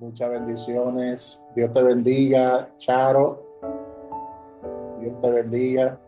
Muchas bendiciones. Dios te bendiga, Charo. Dios te bendiga.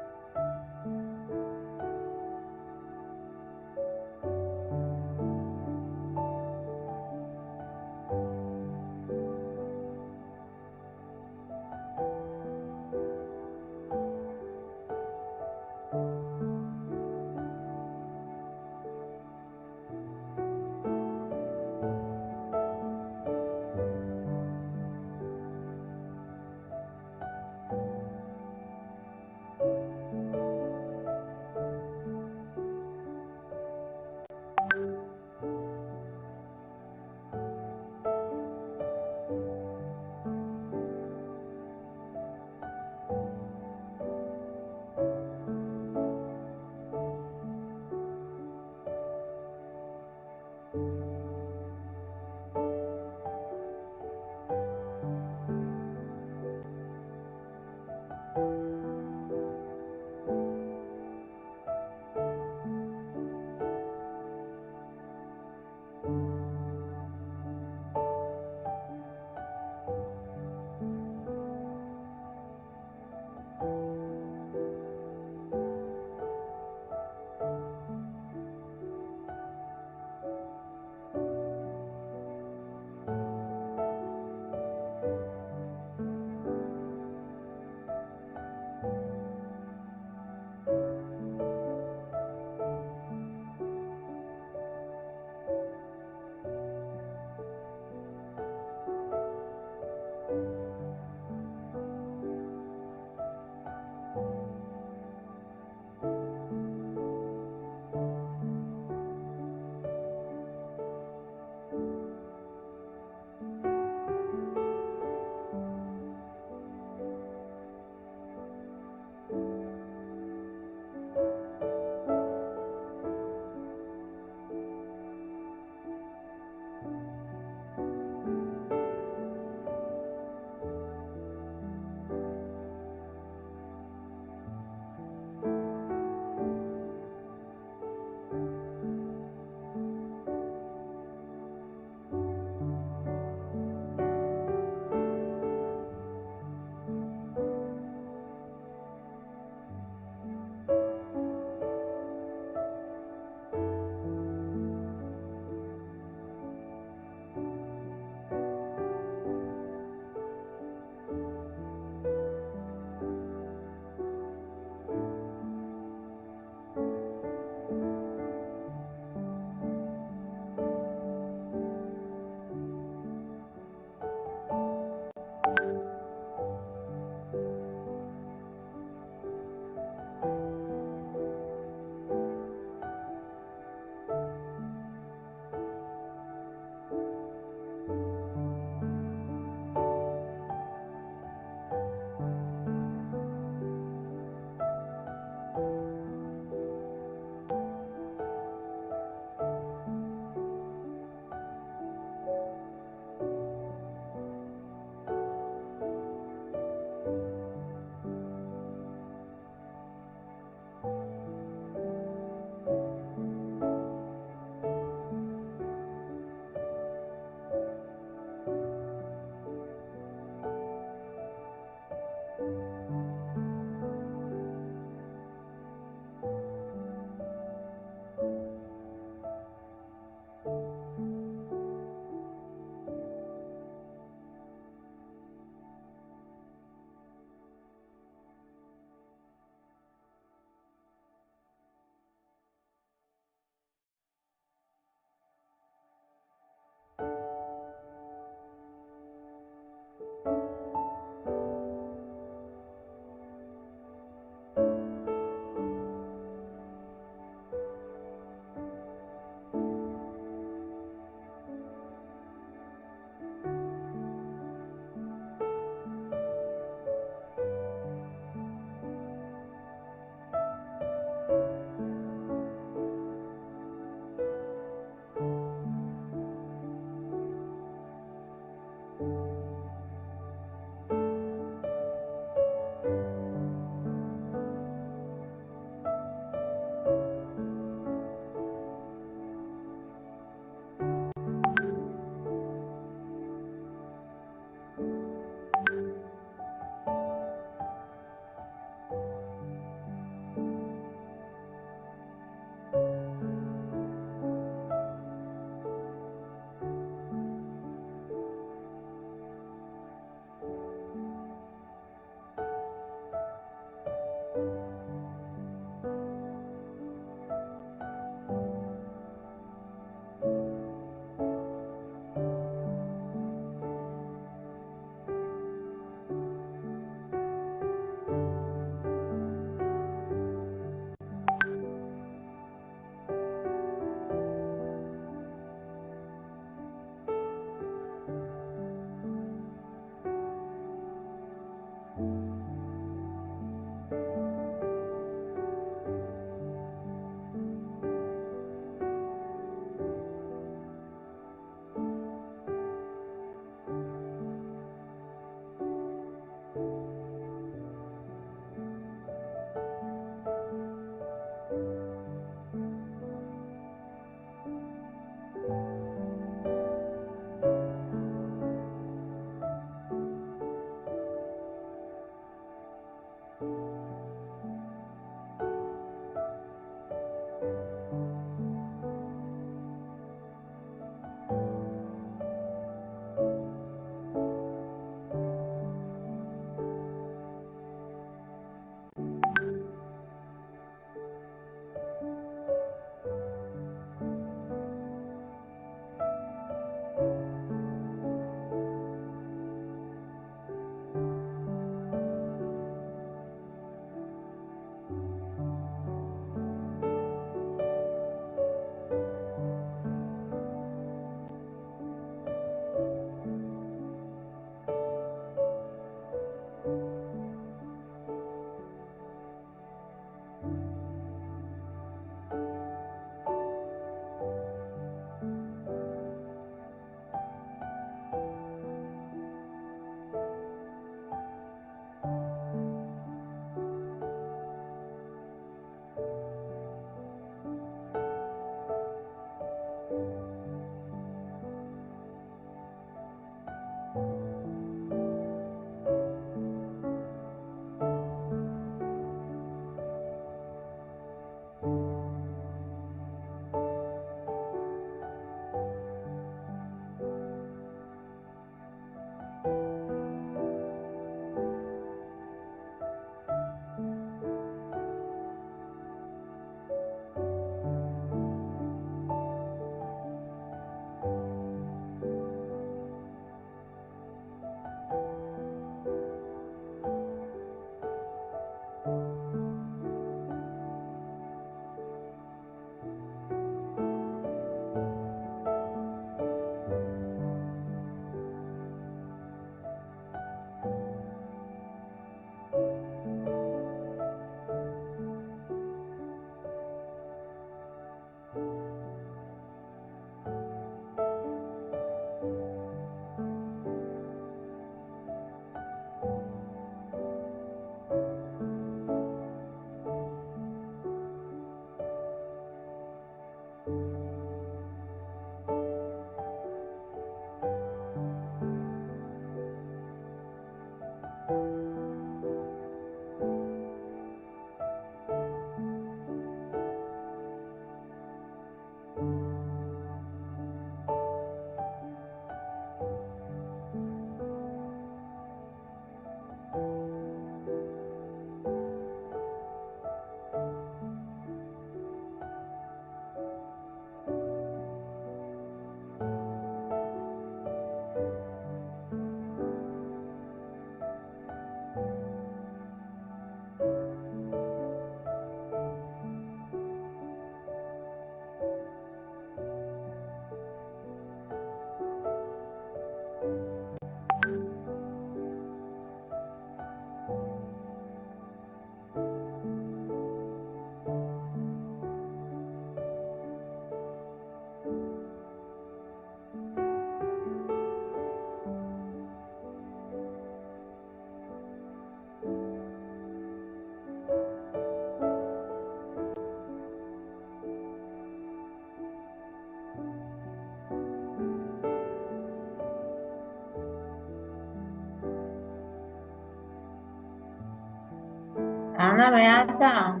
Ana, ve acá.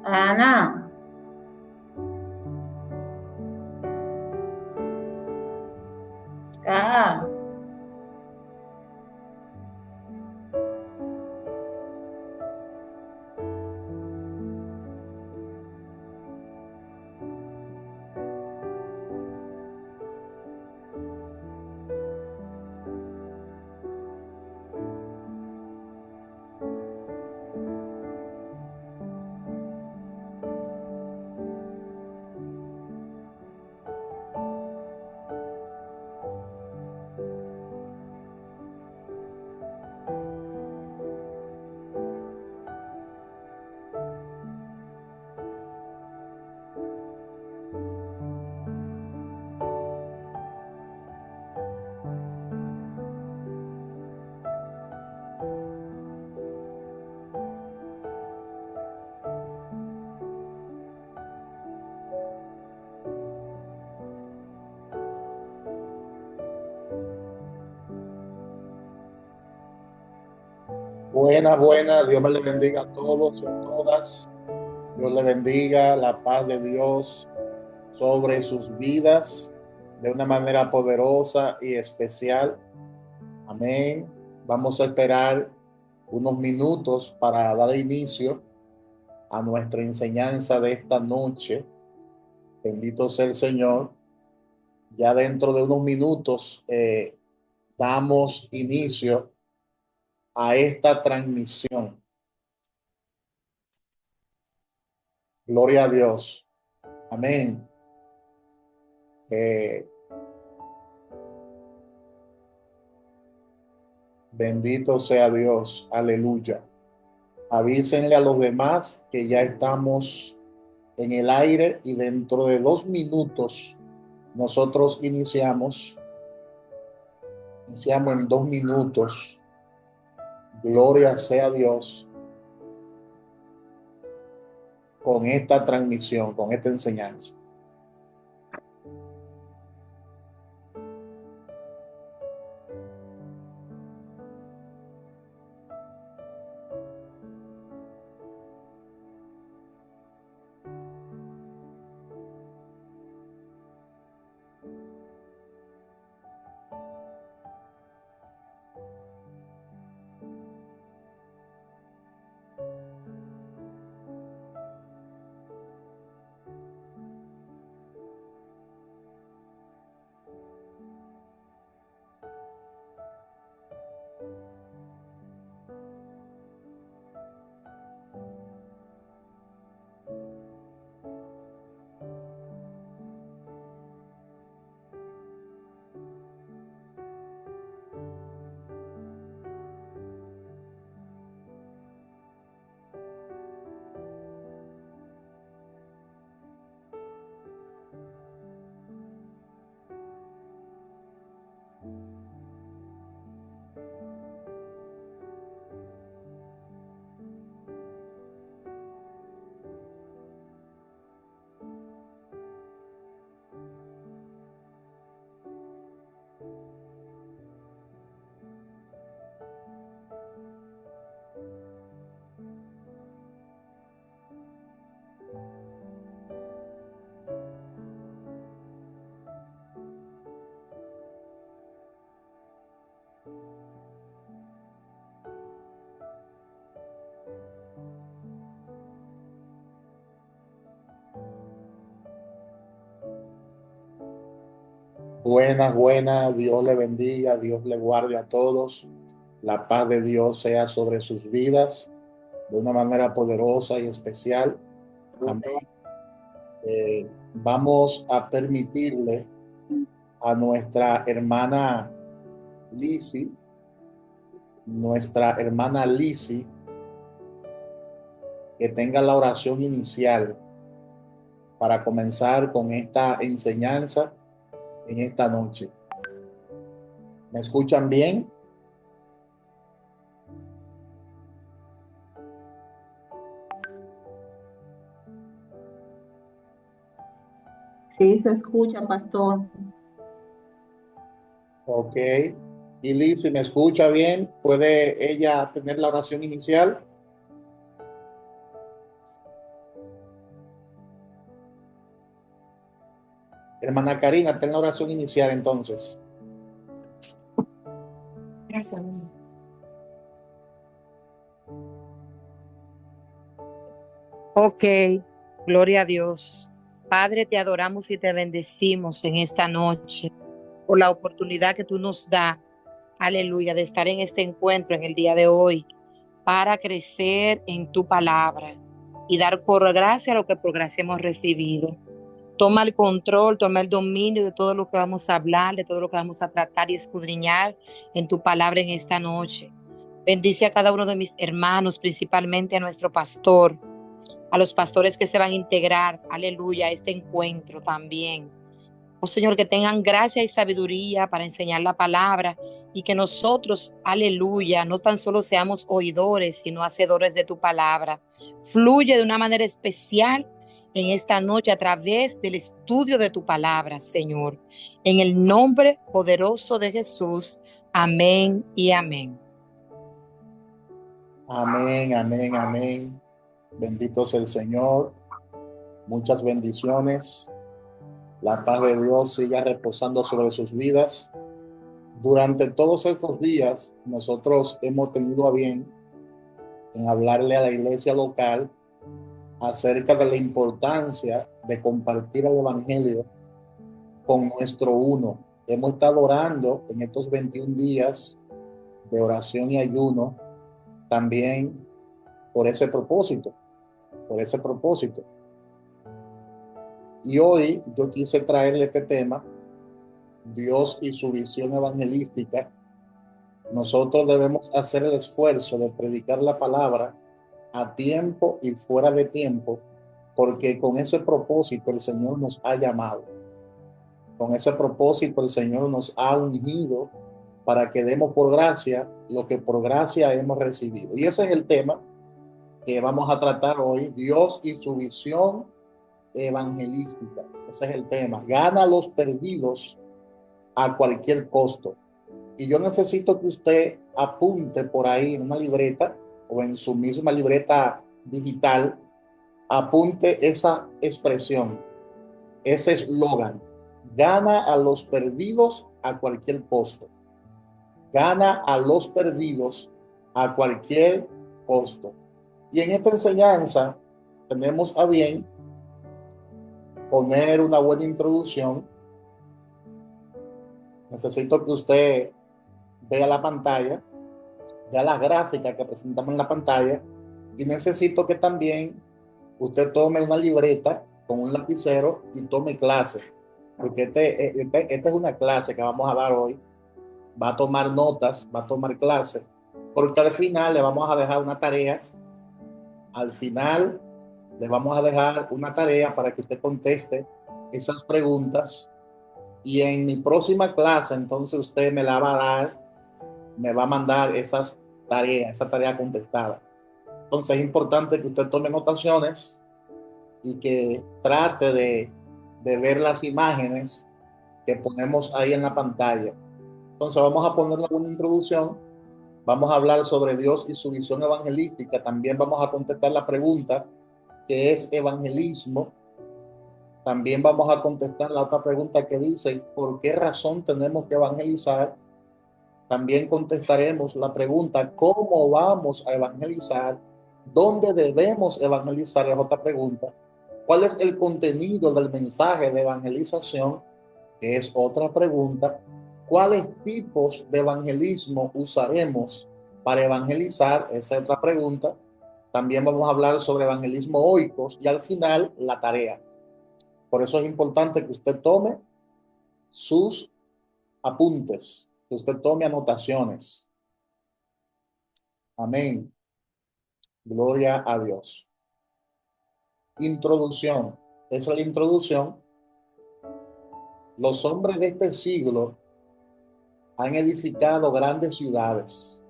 Ana, acá. Buenas, buenas. Dios me le bendiga a todos y a todas. Dios le bendiga la paz de Dios sobre sus vidas de una manera poderosa y especial. Amén. Vamos a esperar unos minutos para dar inicio a nuestra enseñanza de esta noche. Bendito sea el Señor. Ya dentro de unos minutos damos inicio a esta transmisión. Gloria a Dios. Amén. Eh, Bendito sea Dios. Aleluya. Avísenle a los demás que ya estamos en el aire y dentro de 2 minutos nosotros iniciamos. Iniciamos en 2 minutos. Gloria sea Dios con esta transmisión, con esta enseñanza. Buenas, buenas. Dios le bendiga, Dios le guarde a todos. La paz de Dios sea sobre sus vidas de una manera poderosa y especial. Amén. Vamos a permitirle a Lizzy, nuestra hermana Lizzy, que tenga la oración inicial para comenzar con esta enseñanza en esta noche. ¿Me escuchan bien? Sí, se escucha, pastor. Ok. Y Liz, si me escucha bien, ¿puede ella tener la oración inicial? Hermana Karina, ten la oración inicial entonces. Gracias. Ok, gloria a Dios. Padre, te adoramos y te bendecimos en esta noche por la oportunidad que tú nos das, aleluya, de estar en este encuentro en el día de hoy para crecer en tu palabra y dar por gracia lo que por gracia hemos recibido. Toma el control, toma el dominio de todo lo que vamos a hablar, de todo lo que vamos a tratar y escudriñar en tu palabra en esta noche. Bendice a cada uno de mis hermanos, principalmente a nuestro pastor, a los pastores que se van a integrar, aleluya, a este encuentro también. Oh Señor, que tengan gracia y sabiduría para enseñar la palabra y que nosotros, aleluya, no tan solo seamos oidores, sino hacedores de tu palabra. Fluye de una manera especial en esta noche a través del estudio de tu palabra, Señor. En el nombre poderoso de Jesús. Amén y amén. Amén, amén, amén. Bendito sea el Señor. Muchas bendiciones. La paz de Dios siga reposando sobre sus vidas. Durante todos estos días, nosotros hemos tenido a bien en hablarle a la iglesia local acerca de la importancia de compartir el Evangelio con nuestro uno. Hemos estado orando en estos 21 días de oración y ayuno también por ese propósito, por ese propósito. Y hoy yo quise traerle este tema, Dios y su visión evangelística. Nosotros debemos hacer el esfuerzo de predicar la palabra a tiempo y fuera de tiempo, porque con ese propósito el Señor nos ha llamado. Con ese propósito el Señor nos ha ungido para que demos por gracia lo que por gracia hemos recibido. Y ese es el tema que vamos a tratar hoy, Dios y su visión evangelística. Ese es el tema. Gana a los perdidos a cualquier costo. Y yo necesito que usted apunte por ahí en una libreta o en su misma libreta digital, apunte esa expresión, ese eslogan. Gana a los perdidos a cualquier costo. Gana a los perdidos a cualquier costo. Y en esta enseñanza tenemos a bien poner una buena introducción. Necesito que usted vea la pantalla, vea la gráfica que presentamos en la pantalla, y necesito que también usted tome una libreta con un lapicero y tome clase, porque esta es una clase que vamos a dar hoy. Va a tomar notas, va a tomar clase, porque al final le vamos a dejar una tarea. Al final le vamos a dejar una tarea para que usted conteste esas preguntas, y en mi próxima clase entonces usted me la va a dar, me va a mandar esas tareas, esa tarea contestada. Entonces es importante que usted tome anotaciones y que trate de ver las imágenes que ponemos ahí en la pantalla. Entonces vamos a poner una introducción, vamos a hablar sobre Dios y su visión evangelística, también vamos a contestar la pregunta que es evangelismo, también vamos a contestar la otra pregunta que dice ¿por qué razón tenemos que evangelizar? También contestaremos la pregunta ¿cómo vamos a evangelizar? ¿Dónde debemos evangelizar? Es otra pregunta. ¿Cuál es el contenido del mensaje de evangelización? Es otra pregunta. ¿Cuáles tipos de evangelismo usaremos para evangelizar? Esa es otra pregunta. También vamos a hablar sobre evangelismo oikos y al final la tarea. Por eso es importante que usted tome sus apuntes, que usted tome anotaciones. Amén. Gloria a Dios. Introducción. Esa es la introducción. Los hombres de este siglo han edificado grandes ciudades.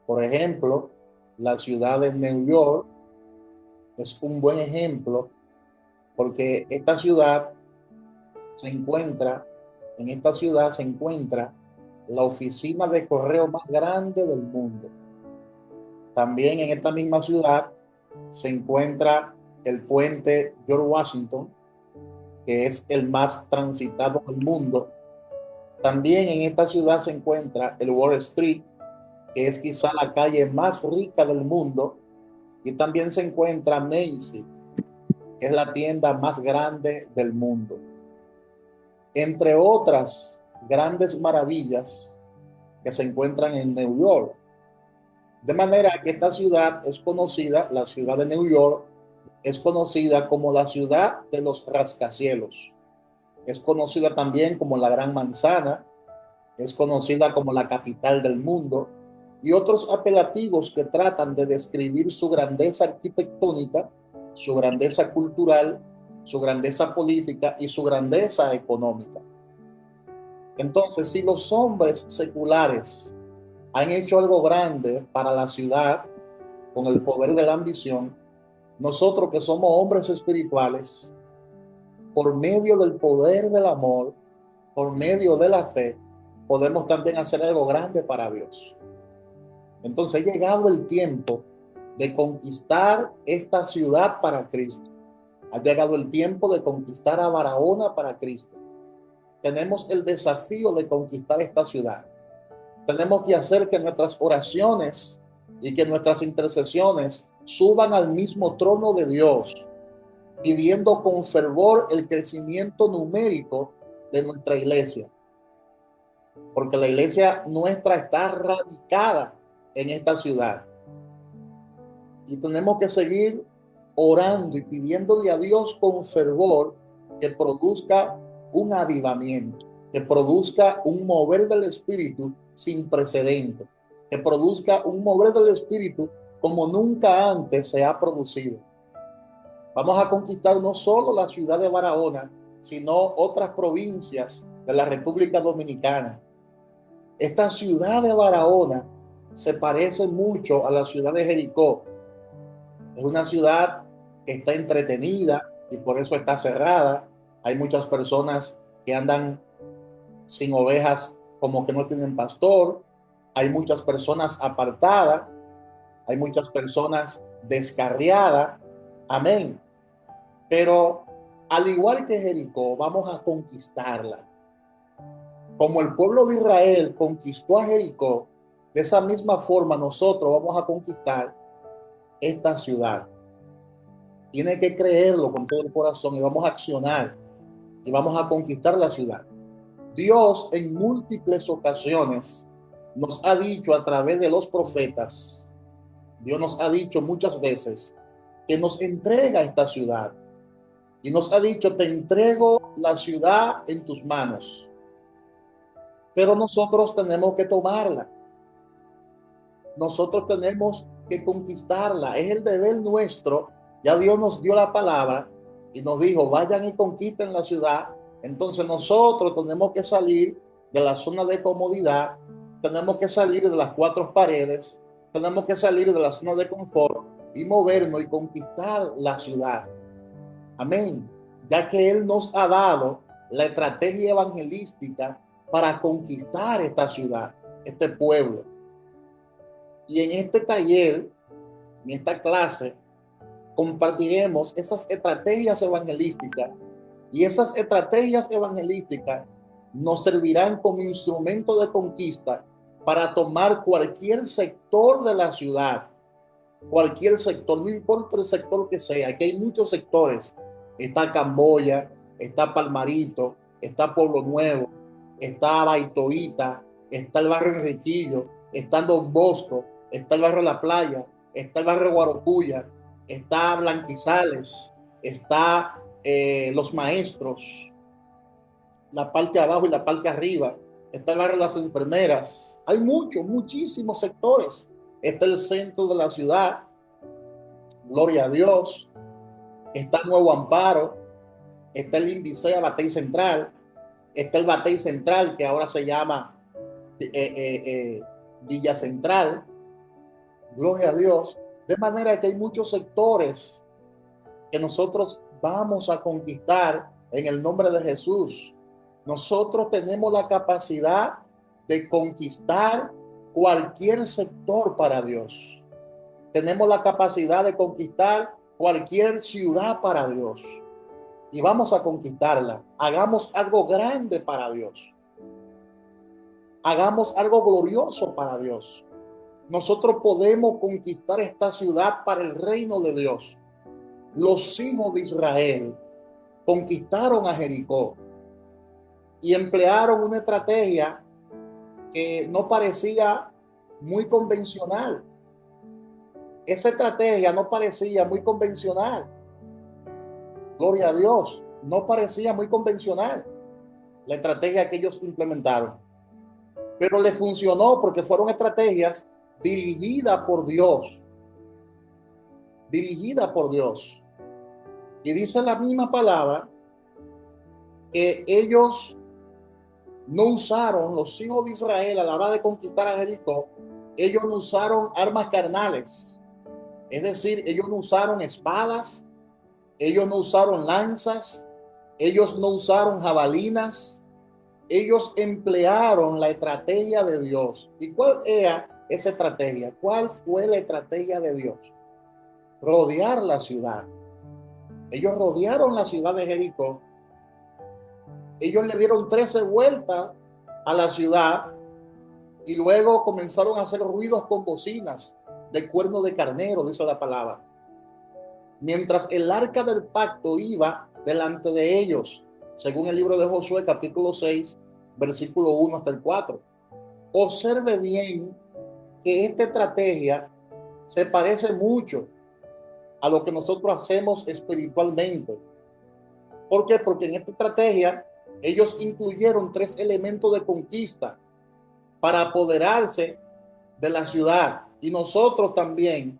Por ejemplo, la ciudad de New York es un buen ejemplo porque en esta ciudad se encuentra la oficina de correo más grande del mundo. También en esta misma ciudad se encuentra el puente George Washington, que es el más transitado del mundo. También en esta ciudad se encuentra el Wall Street, que es quizá la calle más rica del mundo. Y también se encuentra Macy's, que es la tienda más grande del mundo. Entre otras grandes maravillas que se encuentran en New York. De manera que esta ciudad es conocida, la ciudad de New York, es conocida como la ciudad de los rascacielos. Es conocida también como la Gran Manzana, es conocida como la capital del mundo y otros apelativos que tratan de describir su grandeza arquitectónica, su grandeza cultural, su grandeza política y su grandeza económica. Entonces, si los hombres seculares han hecho algo grande para la ciudad con el poder de la ambición, nosotros que somos hombres espirituales, por medio del poder del amor, por medio de la fe, podemos también hacer algo grande para Dios. Entonces ha llegado el tiempo de conquistar esta ciudad para Cristo. Ha llegado el tiempo de conquistar a Barahona para Cristo. Tenemos el desafío de conquistar esta ciudad. Tenemos que hacer que nuestras oraciones y que nuestras intercesiones suban al mismo trono de Dios, pidiendo con fervor el crecimiento numérico de nuestra iglesia. Porque la iglesia nuestra está radicada en esta ciudad. Y tenemos que seguir orando y pidiéndole a Dios con fervor que produzca un avivamiento, que produzca un mover del Espíritu sin precedente, que produzca un mover del Espíritu como nunca antes se ha producido. Vamos a conquistar no solo la ciudad de Barahona, sino otras provincias de la República Dominicana. Esta ciudad de Barahona se parece mucho a la ciudad de Jericó. Es una ciudad que está entretenida y por eso está cerrada. Hay muchas personas que andan sin ovejas, como que no tienen pastor. Hay muchas personas apartadas. Hay muchas personas descarriadas. Amén. Pero al igual que Jericó, vamos a conquistarla. Como el pueblo de Israel conquistó a Jericó, de esa misma forma nosotros vamos a conquistar esta ciudad. Tiene que creerlo con todo el corazón y vamos a accionar y vamos a conquistar la ciudad. Dios en múltiples ocasiones nos ha dicho a través de los profetas, Dios nos ha dicho muchas veces que nos entrega esta ciudad y nos ha dicho: te entrego la ciudad en tus manos. Pero nosotros tenemos que tomarla. Nosotros tenemos que conquistarla. Es el deber nuestro. Ya Dios nos dio la palabra y nos dijo: vayan y conquisten la ciudad. Entonces nosotros tenemos que salir de la zona de comodidad, tenemos que salir de las cuatro paredes, tenemos que salir de la zona de confort y movernos y conquistar la ciudad. Amén. Ya que Él nos ha dado la estrategia evangelística para conquistar esta ciudad, este pueblo. Y en este taller, en esta clase, compartiremos esas estrategias evangelísticas y esas estrategias evangelísticas nos servirán como instrumento de conquista para tomar cualquier sector de la ciudad, cualquier sector, no importa el sector que sea, que hay muchos sectores. Está Camboya, está Palmarito, está Pueblo Nuevo, está Baitoita, está el barrio Enriquillo, está Don Bosco, está el barrio La Playa, está el barrio Guarocuya, está Blanquizales, está Los Maestros, la parte abajo y la parte arriba, está el barrio Las Enfermeras. Hay muchísimos sectores. Está el centro de la ciudad, gloria a Dios. Está Nuevo Amparo, está el Invicea Batey Central, está el Batey Central que ahora se llama Villa Central, gloria a Dios. De manera que hay muchos sectores que nosotros vamos a conquistar en el nombre de Jesús. Nosotros tenemos la capacidad de conquistar cualquier sector para Dios. Tenemos la capacidad de conquistar cualquier ciudad para Dios. Y vamos a conquistarla. Hagamos algo grande para Dios. Hagamos algo glorioso para Dios. Nosotros podemos conquistar esta ciudad para el reino de Dios. Los hijos de Israel conquistaron a Jericó y emplearon una estrategia que no parecía muy convencional. Esa estrategia no parecía muy convencional. Gloria a Dios, no parecía muy convencional la estrategia que ellos implementaron. Pero le funcionó porque fueron estrategias dirigidas por Dios. Dirigida por Dios. Y dice la misma palabra que ellos no usaron, los hijos de Israel, a la hora de conquistar a Jericó, ellos no usaron armas carnales. Es decir, ellos no usaron espadas, ellos no usaron lanzas, ellos no usaron jabalinas, ellos emplearon la estrategia de Dios. ¿Y cuál era esa estrategia? ¿Cuál fue la estrategia de Dios? Rodear la ciudad. Ellos rodearon la ciudad de Jericó. Ellos le dieron 13 vueltas a la ciudad y luego comenzaron a hacer ruidos con bocinas de cuerno de carnero, dice la palabra. Mientras el arca del pacto iba delante de ellos, según el libro de Josué, capítulo 6, versículo 1 hasta el 4. Observe bien que esta estrategia se parece mucho a lo que nosotros hacemos espiritualmente. ¿Por qué? Porque en esta estrategia ellos incluyeron 3 elementos de conquista para apoderarse de la ciudad. Y nosotros también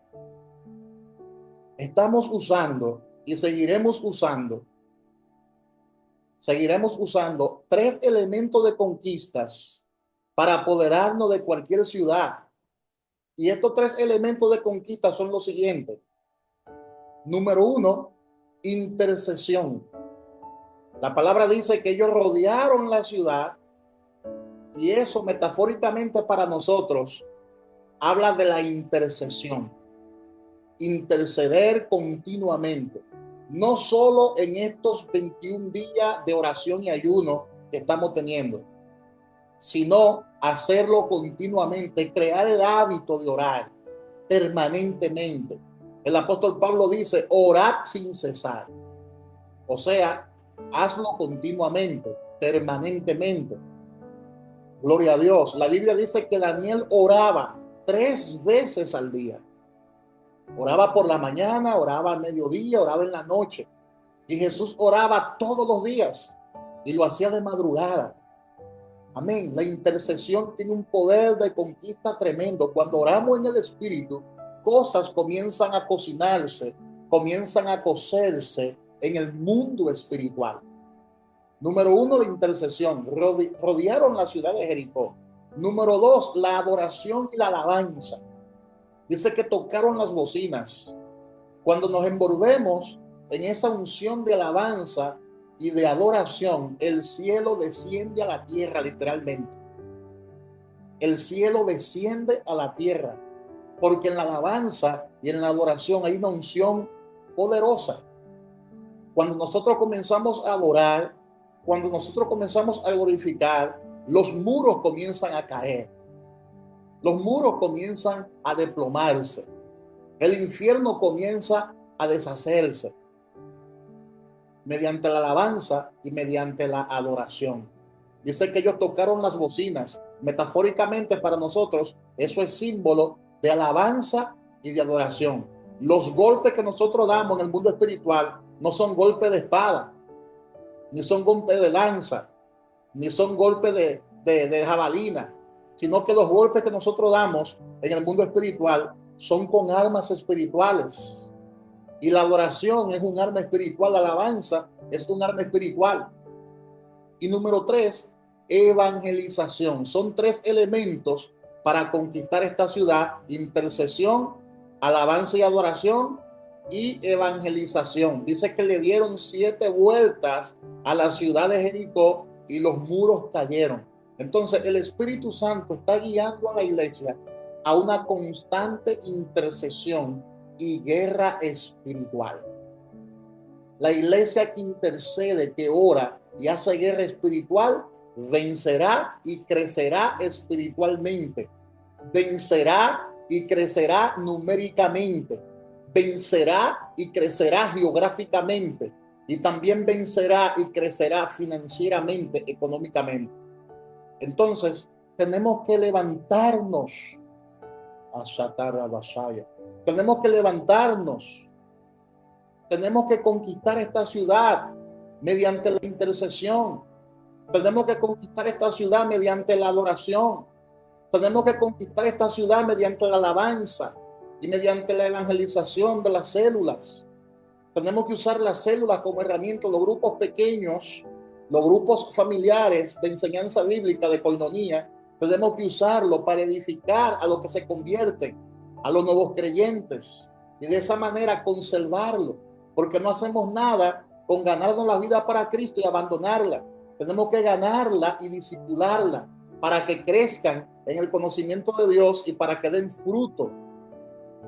estamos usando y seguiremos usando 3 elementos de conquistas para apoderarnos de cualquier ciudad. Y estos 3 elementos de conquista son los siguientes. Número 1, intercesión. La palabra dice que ellos rodearon la ciudad y eso metafóricamente para nosotros habla de la intercesión. Interceder continuamente. No solo en estos 21 días de oración y ayuno que estamos teniendo, sino hacerlo continuamente, crear el hábito de orar permanentemente. El apóstol Pablo dice, orad sin cesar. O sea, hazlo continuamente, permanentemente. Gloria a Dios. La Biblia dice que Daniel oraba 3 veces al día. Oraba por la mañana, oraba al mediodía, oraba en la noche. Y Jesús oraba todos los días y lo hacía de madrugada. Amén. La intercesión tiene un poder de conquista tremendo. Cuando oramos en el Espíritu, cosas comienzan a cocinarse, comienzan a cocerse en el mundo espiritual. Número 1, la intercesión. Rodearon la ciudad de Jericó. Número 2, la adoración y la alabanza. Dice que tocaron las bocinas. Cuando nos envolvemos en esa unción de alabanza y de adoración, el cielo desciende a la tierra, literalmente. El cielo desciende a la tierra, porque en la alabanza y en la adoración hay una unción poderosa. Cuando nosotros comenzamos a adorar, cuando nosotros comenzamos a glorificar, los muros comienzan a caer. Los muros comienzan a desplomarse. El infierno comienza a deshacerse mediante la alabanza y mediante la adoración. Dice que ellos tocaron las bocinas. Metafóricamente para nosotros, eso es símbolo de alabanza y de adoración. Los golpes que nosotros damos en el mundo espiritual no son golpes de espada, ni son golpes de lanza, ni son golpes de jabalina, sino que los golpes que nosotros damos en el mundo espiritual son con armas espirituales. Y la adoración es un arma espiritual, la alabanza es un arma espiritual. Y número 3, evangelización. Son 3 elementos para conquistar esta ciudad: intercesión, alabanza y adoración, y evangelización. Dice que le dieron 7 vueltas a la ciudad de Jericó y los muros cayeron. Entonces el Espíritu Santo está guiando a la iglesia a una constante intercesión y guerra espiritual. La iglesia que intercede, que ora y hace guerra espiritual, vencerá y crecerá espiritualmente. Vencerá y crecerá numéricamente. Vencerá y crecerá geográficamente. Y también vencerá y crecerá financieramente, económicamente. Entonces, tenemos que levantarnos. Tenemos que levantarnos. Tenemos que conquistar esta ciudad mediante la intercesión. Tenemos que conquistar esta ciudad mediante la adoración. Tenemos que conquistar esta ciudad mediante la alabanza y mediante la evangelización de las células. Tenemos que usar las células como herramienta, los grupos pequeños, los grupos familiares de enseñanza bíblica, de coinonía. Tenemos que usarlo para edificar a los que se convierten, a los nuevos creyentes, y de esa manera conservarlo, porque no hacemos nada con ganarnos la vida para Cristo y abandonarla. Tenemos que ganarla y discipularla para que crezcan en el conocimiento de Dios y para que den fruto.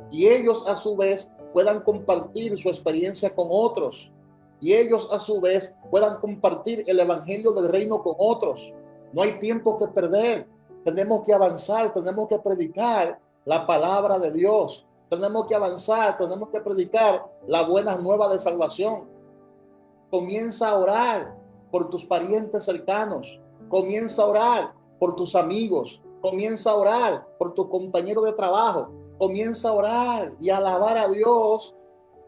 Y ellos a su vez puedan compartir su experiencia con otros. Y ellos a su vez puedan compartir el evangelio del reino con otros. No hay tiempo que perder. Tenemos que avanzar, tenemos que predicar la palabra de Dios. Tenemos que avanzar, tenemos que predicar la buena nueva de salvación. Comienza a orar por tus parientes cercanos. Comienza a orar por tus amigos. Comienza a orar por tu compañero de trabajo. Comienza a orar y a alabar a Dios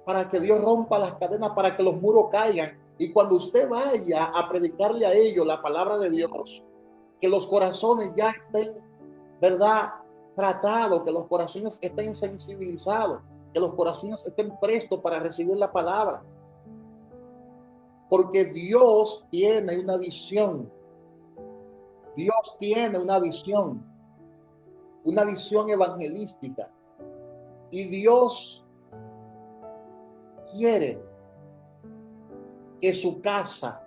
para que Dios rompa las cadenas, para que los muros caigan. Y cuando usted vaya a predicarle a ellos la palabra de Dios, que los corazones ya estén, ¿verdad?, tratados, que los corazones estén sensibilizados, que los corazones estén prestos para recibir la palabra. Porque Dios tiene una visión. Dios tiene una visión evangelística. Y Dios quiere que su casa,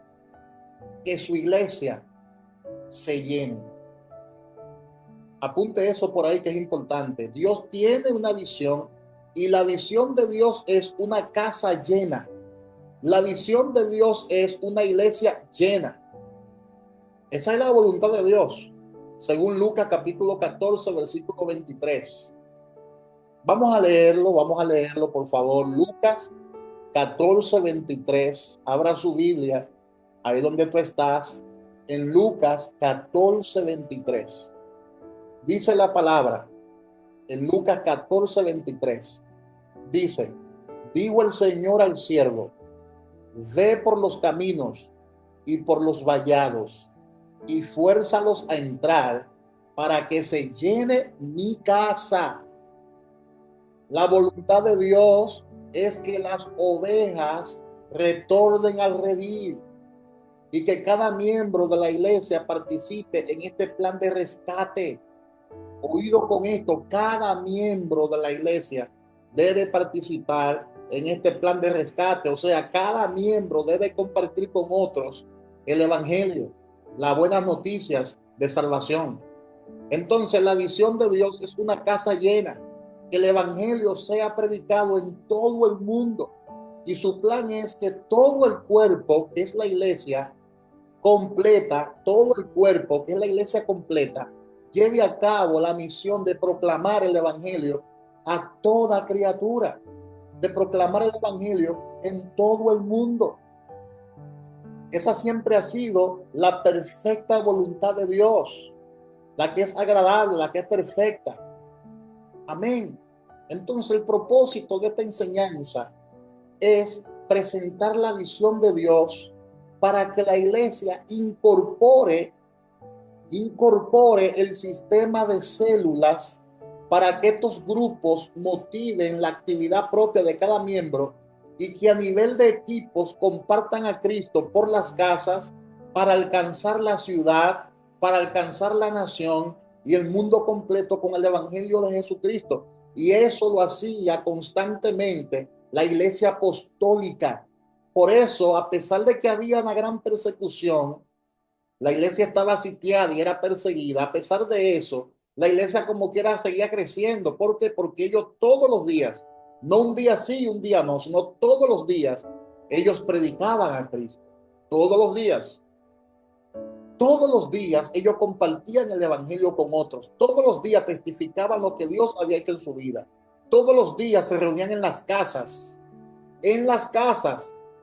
que su iglesia se llene. Apunte eso por ahí que es importante. Dios tiene una visión y la visión de Dios es una casa llena. La visión de Dios es una iglesia llena. Esa es la voluntad de Dios, según Lucas capítulo 14, versículo 23. Vamos a leerlo, por favor. Lucas 14, 23. Abra su Biblia, ahí donde tú estás, en Lucas 14, 23. Dice la palabra, en Lucas 14, 23. Dice, dijo el Señor al siervo, ve por los caminos y por los vallados y fuérzalos a entrar para que se llene mi casa. La voluntad de Dios es que las ovejas retornen al redil y que cada miembro de la iglesia participe en este plan de rescate. Oído con esto, cada miembro de la iglesia debe participar en este plan de rescate. O sea, cada miembro debe compartir con otros el evangelio, las buenas noticias de salvación. Entonces, la visión de Dios es una casa llena, que el evangelio sea predicado en todo el mundo. Y su plan es que todo el cuerpo, que es la iglesia completa, todo el cuerpo, que es la iglesia completa, lleve a cabo la misión de proclamar el evangelio a toda criatura, de proclamar el evangelio en todo el mundo. Esa siempre ha sido la perfecta voluntad de Dios, la que es agradable, la que es perfecta. Amén. Entonces el propósito de esta enseñanza es presentar la visión de Dios para que la iglesia incorpore el sistema de células para que estos grupos motiven la actividad propia de cada miembro y que a nivel de equipos compartan a Cristo por las casas para alcanzar la ciudad, para alcanzar la nación y el mundo completo con el evangelio de Jesucristo. Y eso lo hacía constantemente la iglesia apostólica. Por eso, a pesar de que había una gran persecución, La iglesia estaba sitiada y era perseguida. A pesar de eso, la iglesia como quiera seguía creciendo. ¿Por qué? Porque ellos todos los días, no un día sí y un día no, sino todos los días, ellos predicaban a Cristo. Todos los días. Todos los días ellos compartían el evangelio con otros. Todos los días testificaban lo que Dios había hecho en su vida. Todos los días se reunían en las casas,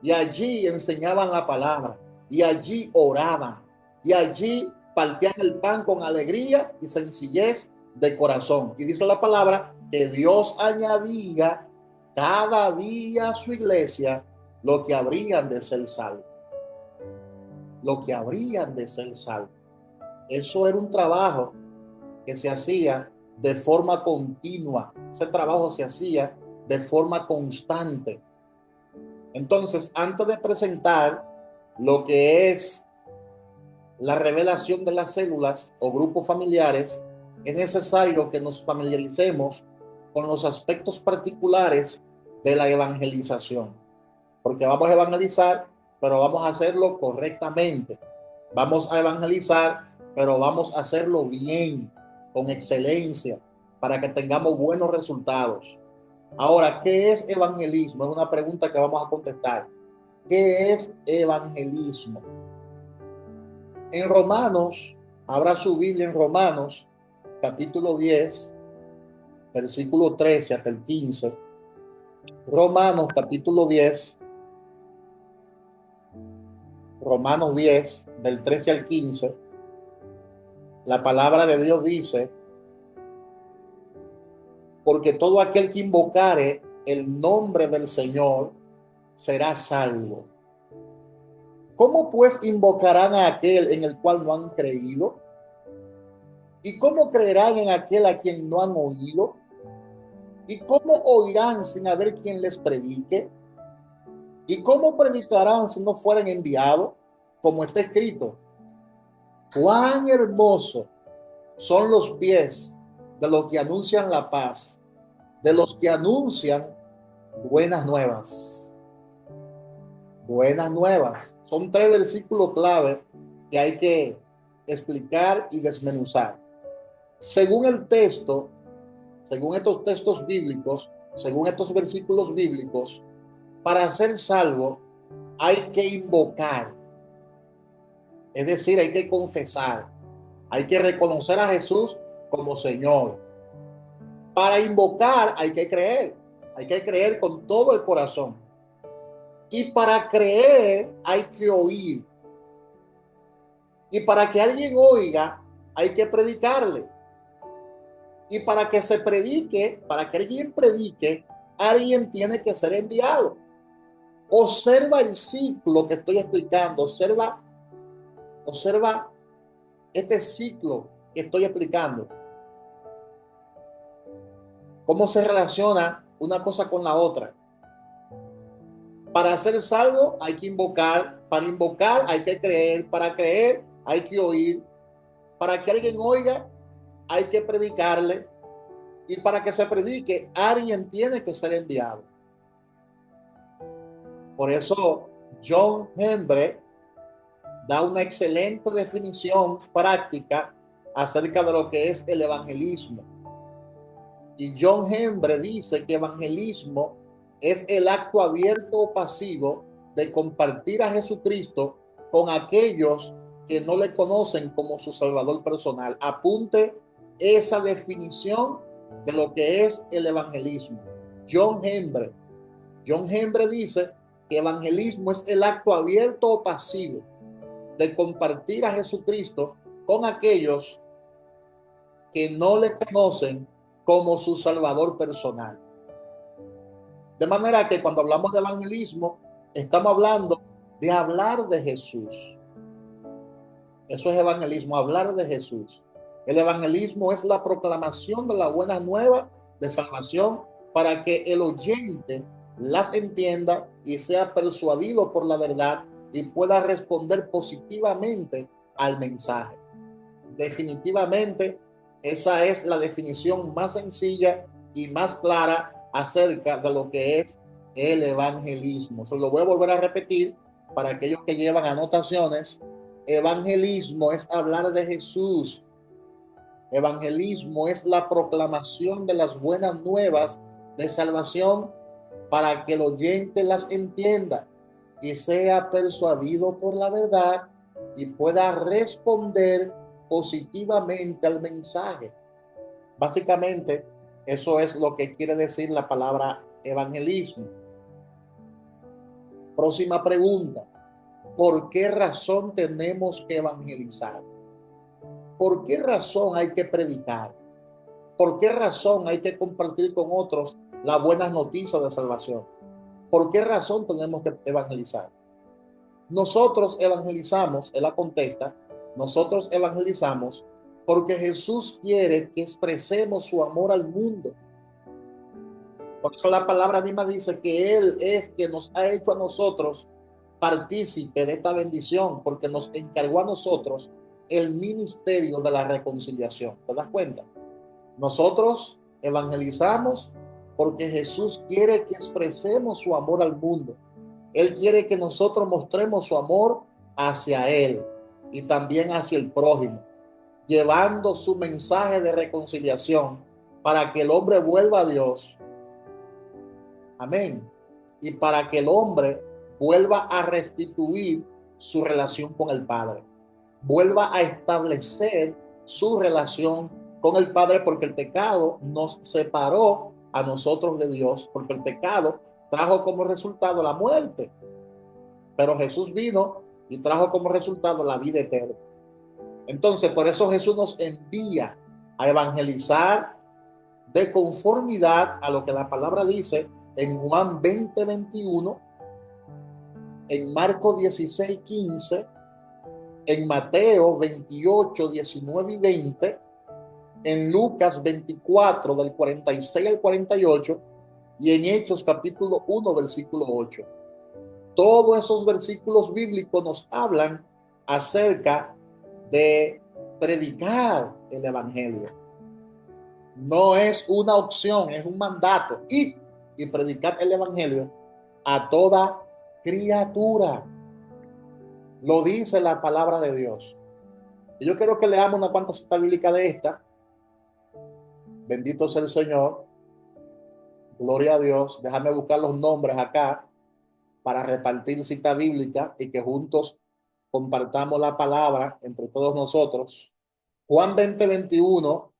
y allí enseñaban la palabra, y allí oraban, y allí partían el pan con alegría y sencillez de corazón. Y dice la palabra que Dios añadía cada día a su iglesia lo que habrían de ser salvos. Lo que habrían de ser salvos. Eso era un trabajo que se hacía de forma continua. Ese trabajo se hacía de forma constante. Entonces, antes de presentar lo que es la revelación de las células o grupos familiares, es necesario que nos familiaricemos con los aspectos particulares de la evangelización. Porque vamos a evangelizar, pero vamos a hacerlo correctamente. Vamos a evangelizar, pero vamos a hacerlo bien, con excelencia, para que tengamos buenos resultados. Ahora, ¿qué es evangelismo? Es una pregunta que vamos a contestar. ¿Qué es evangelismo? En Romanos, abra su Biblia en Romanos, capítulo 10, versículo 13 hasta el 15. Romanos, capítulo 10, Romanos 10, del 13 al 15. La palabra de Dios dice: porque todo aquel que invocare el nombre del Señor será salvo. ¿Cómo pues invocarán a aquel en el cual no han creído? ¿Y cómo creerán en aquel a quien no han oído? ¿Y cómo oirán sin haber quien les predique? ¿Y cómo predicarán si no fueran enviados? Como está escrito: cuán hermoso son los pies de los que anuncian la paz, de los que anuncian buenas nuevas. Buenas nuevas. Son 3 versículos clave que hay que explicar y desmenuzar. Según el texto, según estos textos bíblicos, según estos versículos bíblicos, para ser salvo hay que invocar. Es decir, hay que confesar. Hay que reconocer a Jesús como Señor. Para invocar hay que creer. Hay que creer con todo el corazón. Y para creer hay que oír. Y para que alguien oiga, hay que predicarle. Y para que se predique, para que alguien predique, alguien tiene que ser enviado. Observa el ciclo que estoy explicando. Observa este ciclo que estoy explicando. Cómo se relaciona una cosa con la otra. Para ser salvo hay que invocar. Para invocar hay que creer. Para creer hay que oír. Para que alguien oiga hay que predicarle. Y para que se predique, alguien tiene que ser enviado. Por eso John Hembre da una excelente definición práctica acerca de lo que es el evangelismo. Y John Hembre dice que evangelismo es el acto abierto o pasivo de compartir a Jesucristo con aquellos que no le conocen como su Salvador personal. Apunte esa definición de lo que es el evangelismo. John Hembre. John Hembre dice que evangelismo es el acto abierto o pasivo de compartir a Jesucristo con aquellos que no le conocen como su Salvador personal. De manera que cuando hablamos de evangelismo, estamos hablando de hablar de Jesús. Eso es evangelismo, hablar de Jesús. El evangelismo es la proclamación de la buena nueva de salvación para que el oyente las entienda y sea persuadido por la verdad y pueda responder positivamente al mensaje. Definitivamente, esa es la definición más sencilla y más clara acerca de lo que es el evangelismo. Se lo voy a volver a repetir para aquellos que llevan anotaciones. Evangelismo es hablar de Jesús. Evangelismo es la proclamación de las buenas nuevas de salvación para que el oyente las entienda y sea persuadido por la verdad y pueda responder positivamente al mensaje. Básicamente, eso es lo que quiere decir la palabra evangelismo. Próxima pregunta. ¿Por qué razón tenemos que evangelizar? ¿Por qué razón hay que predicar? ¿Por qué razón hay que compartir con otros las buenas noticias de salvación? ¿Por qué razón tenemos que evangelizar? Nosotros evangelizamos, él la contesta, nosotros evangelizamos porque Jesús quiere que expresemos su amor al mundo. Por eso la palabra misma dice que Él es quien nos ha hecho a nosotros partícipe de esta bendición, porque nos encargó a nosotros el ministerio de la reconciliación. ¿Te das cuenta? Nosotros evangelizamos porque Jesús quiere que expresemos su amor al mundo. Él quiere que nosotros mostremos su amor hacia Él y también hacia el prójimo, llevando su mensaje de reconciliación para que el hombre vuelva a Dios. Amén. Y para que el hombre vuelva a restituir su relación con el Padre. Vuelva a establecer su relación con el Padre, porque el pecado nos separó a nosotros de Dios, porque el pecado trajo como resultado la muerte. Pero Jesús vino y trajo como resultado la vida eterna. Entonces, por eso Jesús nos envía a evangelizar de conformidad a lo que la palabra dice en Juan 20:21, en Marcos 16:15, en Mateo 28:19 y 20, en Lucas 24 del 46 al 48 y en Hechos capítulo 1 versículo 8. Todos esos versículos bíblicos nos hablan acerca de predicar el evangelio. No es una opción, es un mandato. Id y predicar el evangelio a toda criatura. Lo dice la palabra de Dios. Y yo quiero que leamos una cuanta cita bíblica de esta. Bendito sea el Señor. Gloria a Dios. Déjame buscar los nombres acá para repartir cita bíblica y que juntos compartamos la palabra entre todos nosotros. Juan 20:21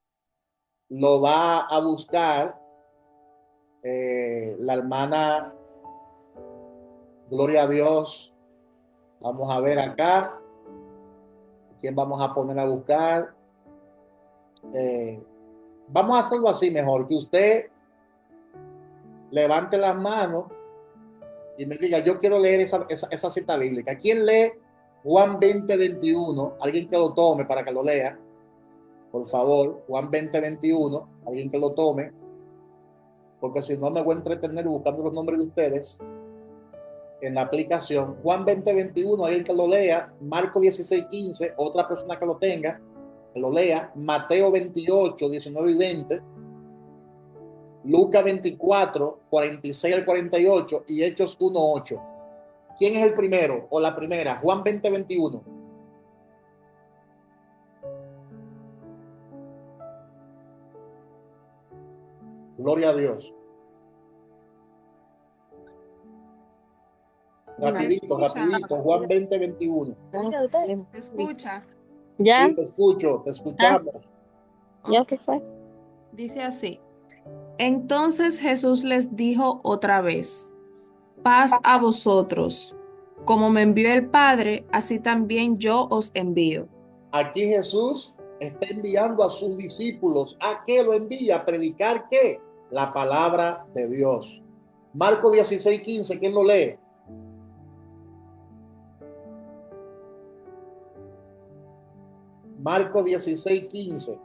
lo va a buscar la hermana, gloria a Dios. Vamos a ver acá. ¿Quién vamos a poner a buscar? Vamos a hacerlo así mejor, que usted levante las manos y me diga, yo quiero leer esa cita bíblica. ¿Quién lee Juan 20:21? Alguien que lo tome para que lo lea. Por favor, Juan 20:21. Alguien que lo tome. Porque si no me voy a entretener buscando los nombres de ustedes en la aplicación. Juan 20:21, alguien que lo lea. Marcos 16:15, otra persona que lo tenga, que lo lea. Mateo 28:19 y 20. Lucas 24, 46 al 48 y Hechos 1:8. ¿Quién es el primero o la primera? Juan 20:21. Gloria a Dios. Rapidito, rapidito. Juan 20:21. ¿Te escucha? ¿Ya? Sí, te escucho, te escuchamos. ¿Ya se fue? Dice así. Entonces Jesús les dijo otra vez, paz a vosotros. Como me envió el Padre, así también yo os envío. Aquí Jesús está enviando a sus discípulos. ¿A qué lo envía? A predicar ¿qué? La palabra de Dios. Marcos 16:15, ¿quién lo lee? Marcos 16:15.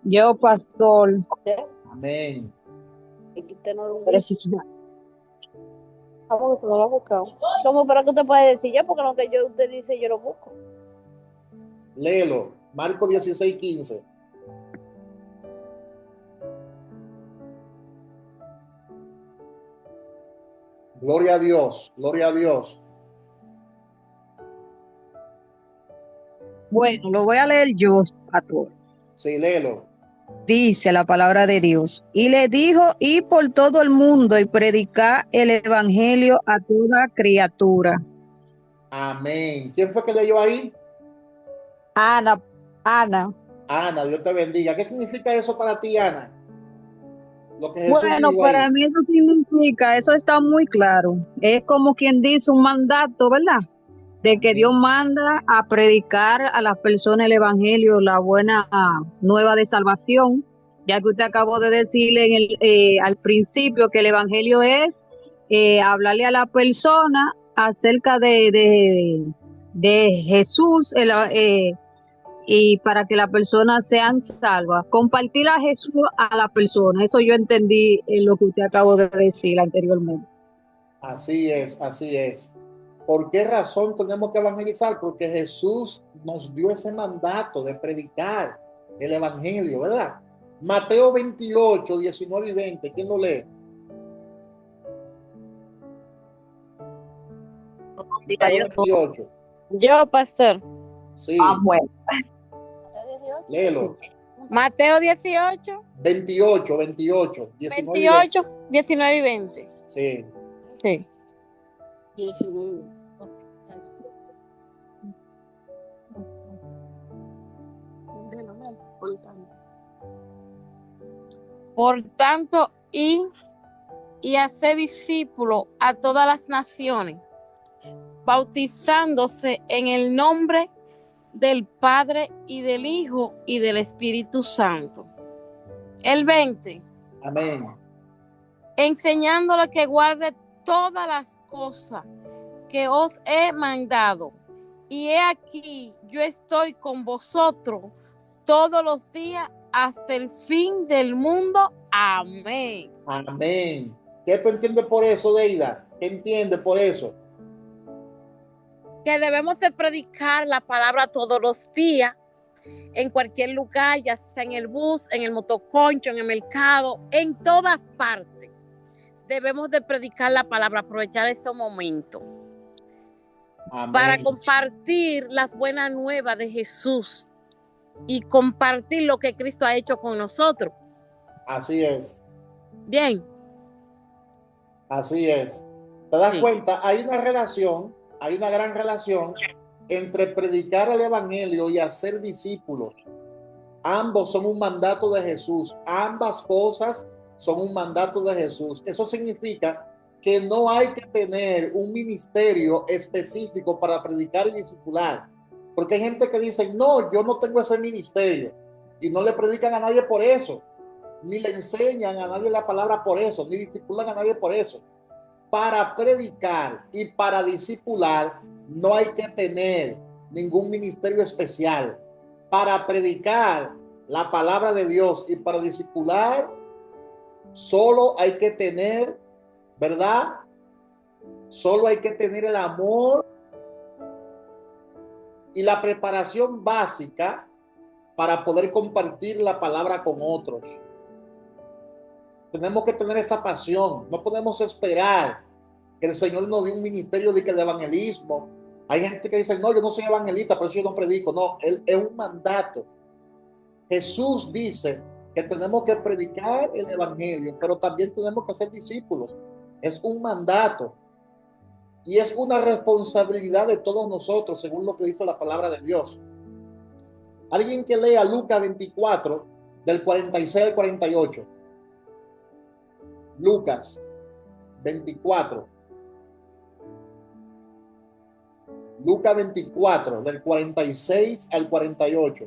Yo, pastor. Amén. Pero si tú ¿cómo que tú no lo has buscado? ¿Cómo para que usted puede decir yo? Porque no que yo, usted dice yo lo busco. Léelo. Marcos 16:15. Gloria a Dios, gloria a Dios. Bueno, lo voy a leer yo, pastor. Sí, léelo. Dice la palabra de Dios. Y le dijo, ir por todo el mundo y predicar el evangelio a toda criatura. Amén. ¿Quién fue que leyó ahí? Ana, Ana. Ana, Dios te bendiga. ¿Qué significa eso para ti, Ana? Lo que Jesús Bueno, dijo para ahí. mí eso significa, eso está muy claro. Es como quien dice un mandato, ¿verdad? De que Dios Amén. manda a predicar a las personas el evangelio, la buena nueva de salvación, ya que usted acabó de decirle al principio que el evangelio es hablarle a la persona acerca de Jesús, y para que las personas sean salvas. Compartir a Jesús a la persona. Eso yo entendí en lo que usted acabó de decir anteriormente. Así es, así es. ¿Por qué razón tenemos que evangelizar? Porque Jesús nos dio ese mandato de predicar el evangelio, ¿verdad? Mateo 28, 19 y 20. ¿Quién lo lee? Mateo 28. Yo, pastor. Sí, Bueno. léelo. Mateo 18, 28, 28, 19 y 20. 28, 19 y 20. Sí. Sí. Por tanto, y hacer discípulos a todas las naciones, bautizándose en el nombre del Padre y del Hijo y del Espíritu Santo. El 20. Amén. Enseñándole que guarde todas las cosas que os he mandado. Y he aquí, yo estoy con vosotros todos los días hasta el fin del mundo. Amén. Amén. ¿Qué tú entiendes por eso, Deida? ¿Qué entiendes por eso? Que debemos de predicar la palabra todos los días, en cualquier lugar, ya sea en el bus, en el motoconcho, en el mercado, en todas partes. Debemos de predicar la palabra, aprovechar esos momentos. Amén. Para compartir las buenas nuevas de Jesús y compartir lo que Cristo ha hecho con nosotros. Así es. Bien. Así es. ¿Te das Sí. cuenta? Hay una relación, hay una gran relación entre predicar el evangelio y hacer discípulos. Ambos son un mandato de Jesús. Ambas cosas son un mandato de Jesús. Eso significa que no hay que tener un ministerio específico para predicar y discipular. Porque hay gente que dice, no, yo no tengo ese ministerio. Y no le predican a nadie por eso. Ni le enseñan a nadie la palabra por eso. Ni discipulan a nadie por eso. Para predicar y para discipular no hay que tener ningún ministerio especial. Para predicar la palabra de Dios y para discipular solo hay que tener, ¿verdad? Solo hay que tener el amor y la preparación básica para poder compartir la palabra con otros. Tenemos que tener esa pasión. No podemos esperar que el Señor nos dé un ministerio de evangelismo. Hay gente que dice, no, yo no soy evangelista, por eso yo no predico. No, él es un mandato. Jesús dice que tenemos que predicar el evangelio, pero también tenemos que ser discípulos. Es un mandato. Y es una responsabilidad de todos nosotros, según lo que dice la palabra de Dios. Alguien que lea Lucas 24, del 46 al 48. Lucas 24. Lucas 24, del 46 al 48.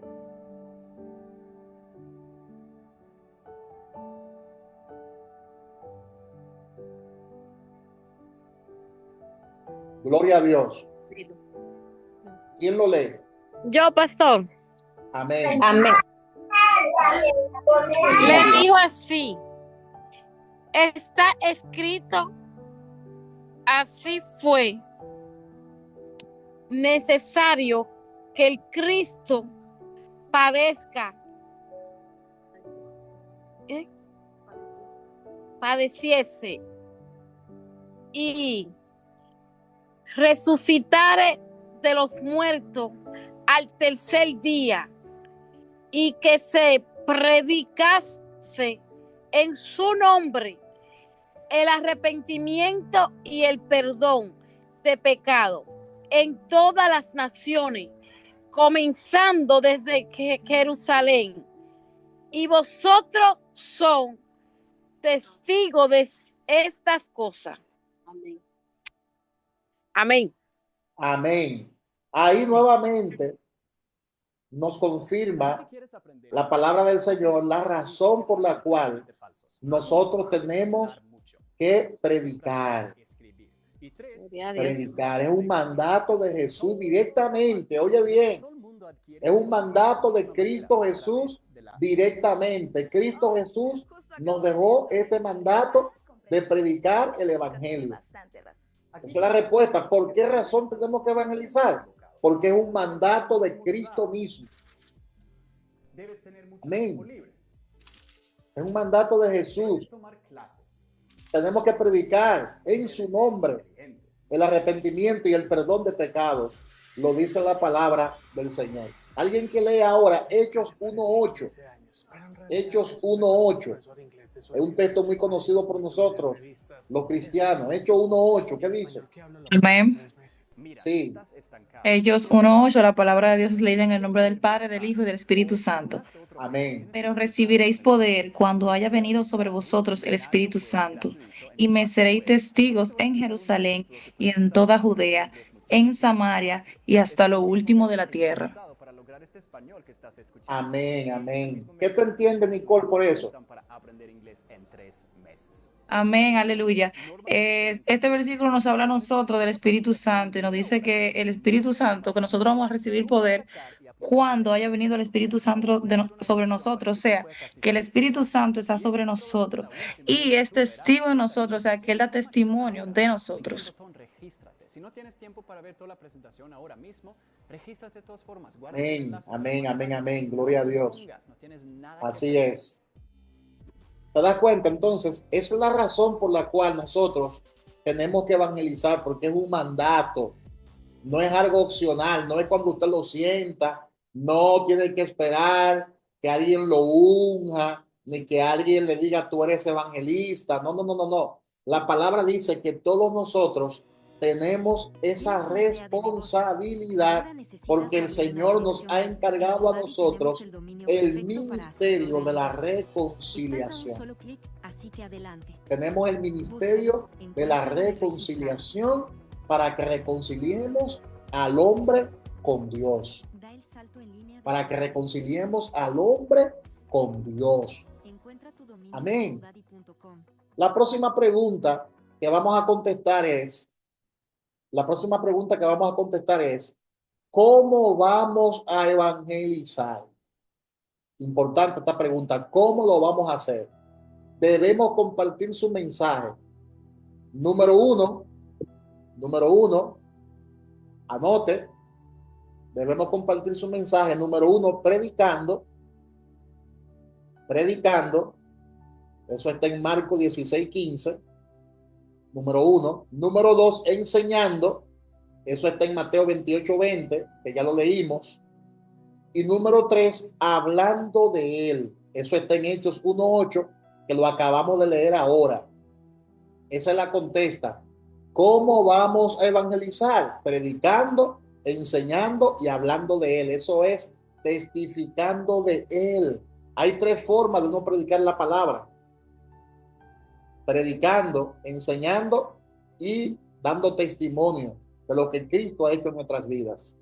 Gloria a Dios. ¿Quién lo lee? Yo, pastor. Amén. Amén. Le dijo así: está escrito, así fue necesario que el Cristo padezca, padeciese y resucitare de los muertos al tercer día, y que se predicase en su nombre el arrepentimiento y el perdón de pecado en todas las naciones, comenzando desde Jerusalén. Y vosotros son testigos de estas cosas. Amén. Amén. Amén. Ahí nuevamente nos confirma la palabra del Señor, la razón por la cual nosotros tenemos que predicar. Predicar es un mandato de Jesús directamente. Oye bien, es un mandato de Cristo Jesús directamente. Cristo Jesús nos dejó este mandato de predicar el evangelio. Esa es la respuesta. ¿Por qué razón tenemos que evangelizar? Porque es un mandato de Cristo mismo. Amén. Es un mandato de Jesús. Tenemos que predicar en su nombre el arrepentimiento y el perdón de pecados. Lo dice la palabra del Señor. Alguien que lea ahora Hechos 1:8. Hechos 1:8. Es un texto muy conocido por nosotros, los cristianos. Hechos 1:8. ¿Qué dice? Amén. Sí. Hechos 1:8, la palabra de Dios es leída en el nombre del Padre, del Hijo y del Espíritu Santo. Amén. Pero recibiréis poder cuando haya venido sobre vosotros el Espíritu Santo, y me seréis testigos en Jerusalén y en toda Judea, en Samaria y hasta lo último de la tierra. Amén, amén. ¿Qué tú entiendes, Nicole, por eso? Amén, aleluya. Este versículo nos habla a nosotros del Espíritu Santo y nos dice que el Espíritu Santo, que nosotros vamos a recibir poder cuando haya venido el Espíritu Santo sobre nosotros, o sea, que el Espíritu Santo está sobre nosotros y es testigo de nosotros, o sea, que Él da testimonio de nosotros. Si no tienes tiempo para ver toda la presentación ahora mismo, regístrate de todas formas. Amén, amén, amén, amén. Gloria a Dios. Así es. ¿Te das cuenta? Entonces, esa es la razón por la cual nosotros tenemos que evangelizar, porque es un mandato. No es algo opcional, no es cuando usted lo sienta, no tiene que esperar que alguien lo unja, ni que alguien le diga tú eres evangelista. No, no, no, no, no. La palabra dice que todos nosotros tenemos esa responsabilidad porque el Señor nos ha encargado a nosotros el ministerio de la reconciliación. Tenemos el ministerio de la reconciliación para que reconciliemos al hombre con Dios. Para que reconciliemos al hombre con Dios. Amén. La próxima pregunta que vamos a contestar es, ¿cómo vamos a evangelizar? Importante esta pregunta, ¿cómo lo vamos a hacer? Debemos compartir su mensaje. Número uno, anote, debemos compartir su mensaje. Número uno, predicando. Eso está en Marcos 16:15. Número uno. Número dos, enseñando. Eso está en Mateo 28:20, que ya lo leímos. Y número tres, hablando de él. Eso está en Hechos 1:8, que lo acabamos de leer ahora. Esa es la contesta. ¿Cómo vamos a evangelizar? Predicando, enseñando y hablando de él. Eso es testificando de él. Hay tres formas de no predicar la palabra: predicando, enseñando y dando testimonio de lo que Cristo ha hecho en nuestras vidas.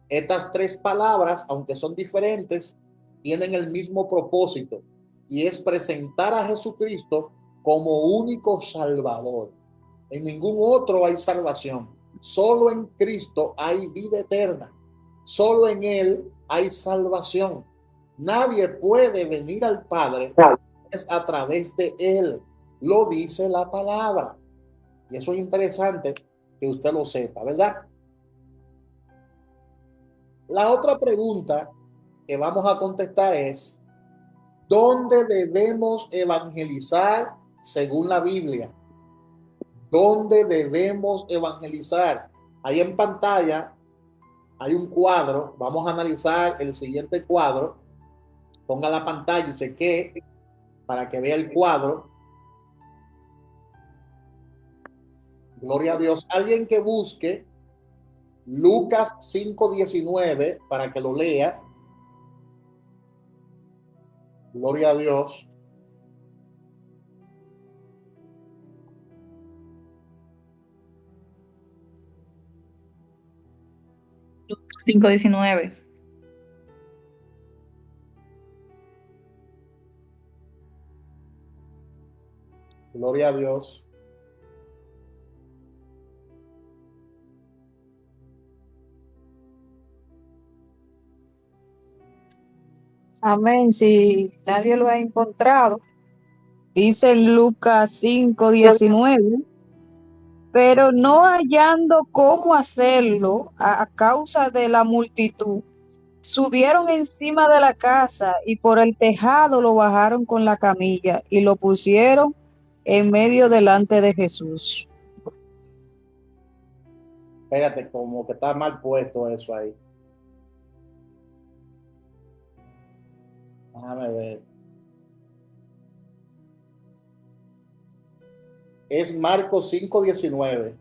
Estas tres palabras, aunque son diferentes, tienen el mismo propósito y es presentar a Jesucristo como único Salvador. En ningún otro hay salvación. Solo en Cristo hay vida eterna. Solo en Él hay salvación. Nadie puede venir al Padre es a través de Él. Lo dice la palabra. Y eso es interesante que usted lo sepa, ¿verdad? La otra pregunta que vamos a contestar es, ¿dónde debemos evangelizar según la Biblia? ¿Dónde debemos evangelizar? Ahí en pantalla hay un cuadro. Vamos a analizar el siguiente cuadro. Ponga la pantalla y chequee para que vea el cuadro. Gloria a Dios. Alguien que busque Lucas 5:19 para que lo lea. Gloria a Dios. Lucas 5:19. Gloria a Dios. Amén. Si nadie lo ha encontrado, dice en Lucas 5:19, pero no hallando cómo hacerlo a causa de la multitud, subieron encima de la casa y por el tejado lo bajaron con la camilla y lo pusieron en medio delante de Jesús. Espérate, como que está mal puesto eso ahí. Déjame ver. Es Marcos 5:19.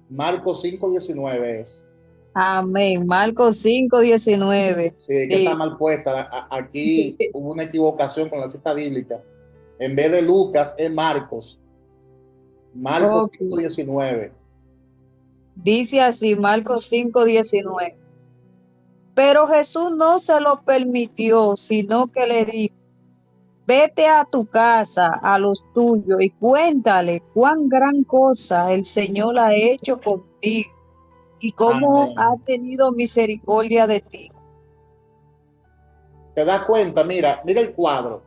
Marcos 5:19 es. Amén. Marcos 5:19. Sí, es que está mal puesta. Aquí hubo una equivocación con la cita bíblica. En vez de Lucas, es Marcos. Marcos 5:19. Dice así, Marcos 5:19. Pero Jesús no se lo permitió, sino que le dijo, vete a tu casa, a los tuyos, y cuéntale cuán gran cosa el Señor ha hecho contigo y cómo Amén. ha tenido misericordia de ti. ¿Te das cuenta? Mira el cuadro.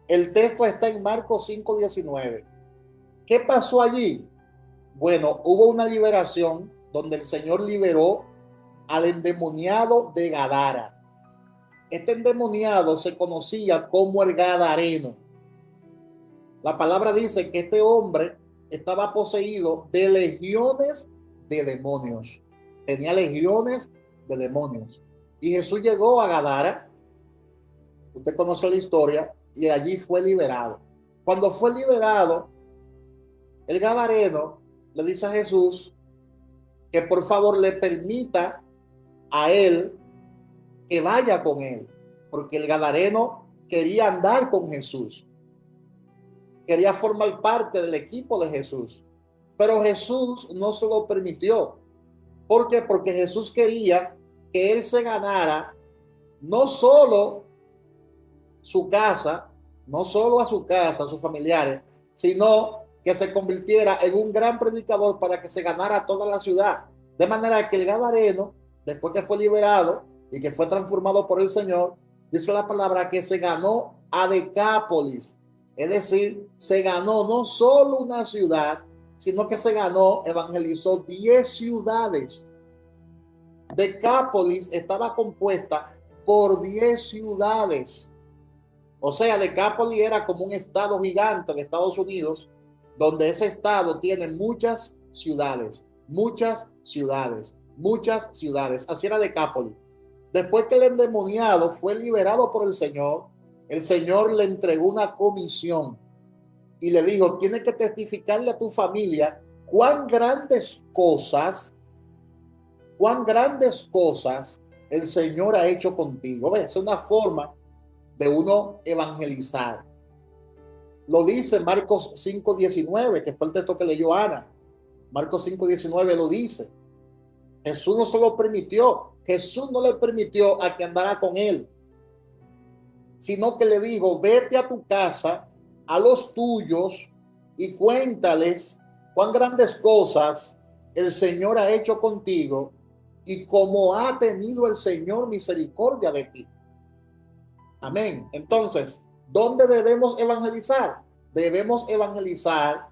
El texto está en Marcos 5:19. ¿Qué pasó allí? Bueno, hubo una liberación donde el Señor liberó al endemoniado de Gadara. Este endemoniado se conocía como el Gadareno. La palabra dice que este hombre estaba poseído de legiones de demonios. Tenía legiones de demonios. Y Jesús llegó a Gadara. Usted conoce la historia. Y allí fue liberado. Cuando fue liberado, el Gadareno le dice a Jesús que por favor le permita a él que vaya con él, porque el Gadareno quería andar con Jesús, quería formar parte del equipo de Jesús, pero Jesús no se lo permitió. ¿Por qué? Porque Jesús quería que él se ganara no solo su casa, no solo a su casa, a sus familiares, sino que se convirtiera en un gran predicador para que se ganara toda la ciudad. De manera que el Gadareno, después que fue liberado y que fue transformado por el Señor, dice la palabra que se ganó a Decápolis. Es decir, se ganó no solo una ciudad, sino que se ganó, evangelizó 10 ciudades. Decápolis estaba compuesta por 10 ciudades. O sea, Decápolis era como un estado gigante de Estados Unidos, donde ese estado tiene muchas ciudades, muchas ciudades, muchas ciudades. Así era Decápolis. Después que el endemoniado fue liberado por el Señor le entregó una comisión y le dijo, tienes que testificarle a tu familia cuán grandes cosas el Señor ha hecho contigo. ¿Ves? Es una forma de uno evangelizar. Lo dice Marcos 5:19, que fue el texto que leyó Ana. Marcos 5:19 lo dice. Jesús no se lo permitió. Jesús no le permitió a que andara con él, sino que le dijo, vete a tu casa, a los tuyos, y cuéntales cuán grandes cosas el Señor ha hecho contigo y cómo ha tenido el Señor misericordia de ti. Amén. Entonces, ¿dónde debemos evangelizar? Debemos evangelizar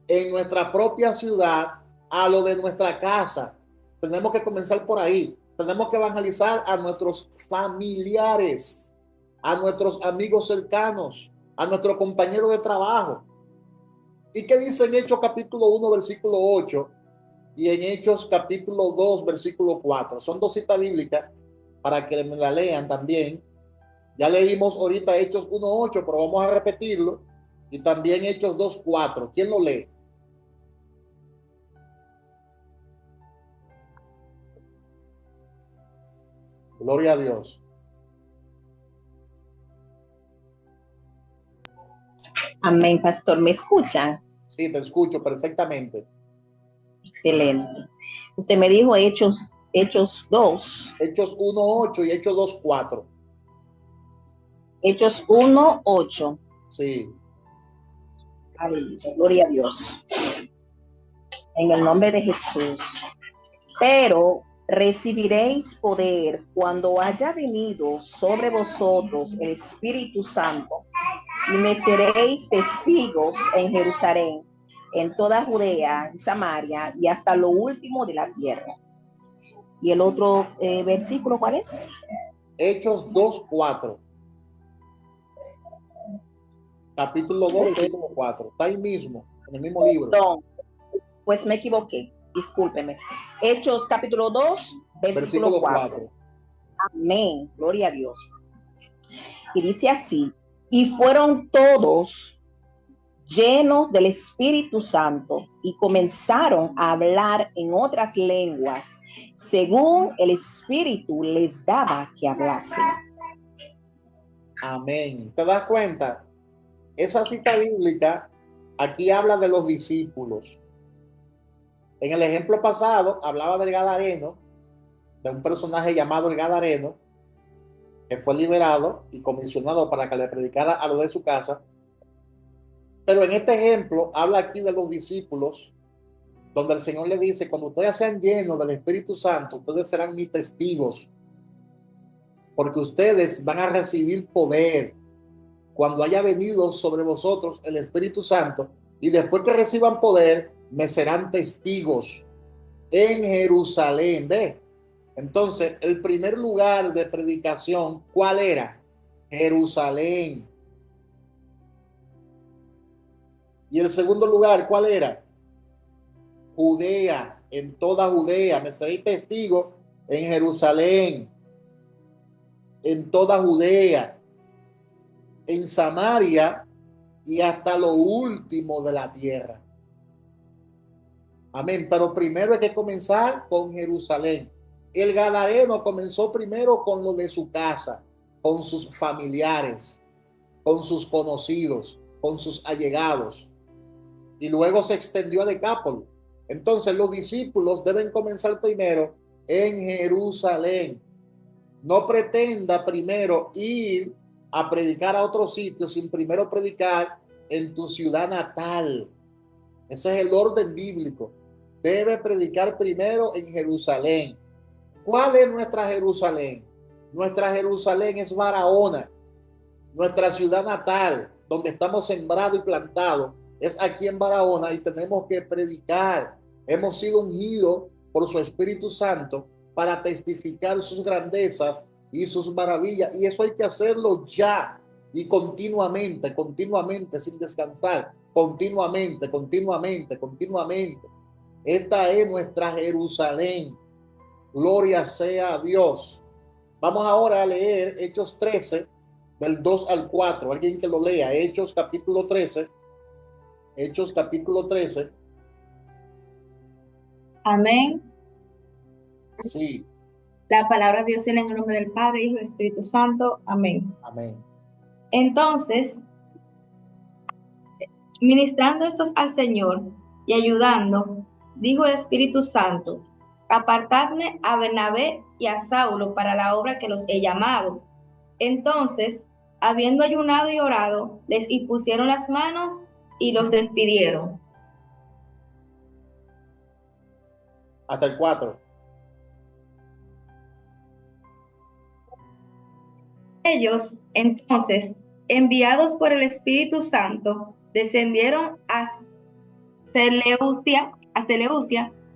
en nuestra propia ciudad, a lo de nuestra casa. Tenemos que comenzar por ahí. Tenemos que evangelizar a nuestros familiares, a nuestros amigos cercanos, a nuestros compañeros de trabajo. ¿Y qué dice en Hechos capítulo 1, versículo 8 y en Hechos capítulo 2, versículo 4? Son dos citas bíblicas para que me la lean también. Ya leímos ahorita Hechos 1, 8, pero vamos a repetirlo. Y también Hechos 2, 4. ¿Quién lo lee? Gloria a Dios. Amén, pastor. ¿Me escuchan? Sí, te escucho perfectamente. Excelente. Usted me dijo Hechos 2. Hechos 1, 8 y Hechos 2, 4. Hechos 1, 8. Sí. Aleluya, gloria a Dios. En el nombre de Jesús. Pero recibiréis poder cuando haya venido sobre vosotros el Espíritu Santo, y me seréis testigos en Jerusalén, en toda Judea, en Samaria y hasta lo último de la tierra. ¿Y el otro versículo cuál es? Hechos 2, 4. Capítulo 2, versículo 4. Está ahí mismo, en el mismo libro. No, pues me equivoqué. Discúlpeme. Hechos capítulo 2, versículo 4. Amén. Gloria a Dios. Y dice así: y fueron todos llenos del Espíritu Santo y comenzaron a hablar en otras lenguas, según el Espíritu les daba que hablasen. Amén. ¿Te das cuenta? Esa cita bíblica aquí habla de los discípulos. En el ejemplo pasado hablaba del Gadareno, de un personaje llamado el Gadareno, que fue liberado y comisionado para que le predicara a los de su casa. Pero en este ejemplo habla aquí de los discípulos, donde el Señor le dice: cuando ustedes sean llenos del Espíritu Santo, ustedes serán mis testigos, porque ustedes van a recibir poder cuando haya venido sobre vosotros el Espíritu Santo, y después que reciban poder, me serán testigos en Jerusalén. ¿Ve? Entonces, el primer lugar de predicación, ¿cuál era? Jerusalén. Y el segundo lugar, ¿cuál era? Judea, en toda Judea. Me seréis testigo en Jerusalén, en toda Judea, en Samaria y hasta lo último de la tierra. Amén. Pero primero hay que comenzar con Jerusalén. El Gadareno comenzó primero con lo de su casa, con sus familiares, con sus conocidos, con sus allegados, y luego se extendió a Decápolis. Entonces los discípulos deben comenzar primero en Jerusalén. No pretenda primero ir a predicar a otro sitio sin primero predicar en tu ciudad natal. Ese es el orden bíblico. Debe predicar primero en Jerusalén. ¿Cuál es nuestra Jerusalén? Nuestra Jerusalén es Barahona. Nuestra ciudad natal, donde estamos sembrados y plantados, es aquí en Barahona, y tenemos que predicar. Hemos sido ungidos por su Espíritu Santo para testificar sus grandezas y sus maravillas, y eso hay que hacerlo ya y continuamente, sin descansar, continuamente. Esta es nuestra Jerusalén. Gloria sea a Dios. Vamos ahora a leer Hechos 13, del 2 al 4. Alguien que lo lea. Hechos capítulo 13. Hechos capítulo 13. Amén. Sí. La palabra de Dios en el nombre del Padre, Hijo y Espíritu Santo. Amén. Amén. Entonces, ministrando estos al Señor y ayudando, dijo el Espíritu Santo: apartadme a Bernabé y a Saulo para la obra que los he llamado. Entonces, habiendo ayunado y orado, les impusieron las manos y los despidieron. Hasta el 4. Ellos, entonces, enviados por el Espíritu Santo, descendieron a Seleucia,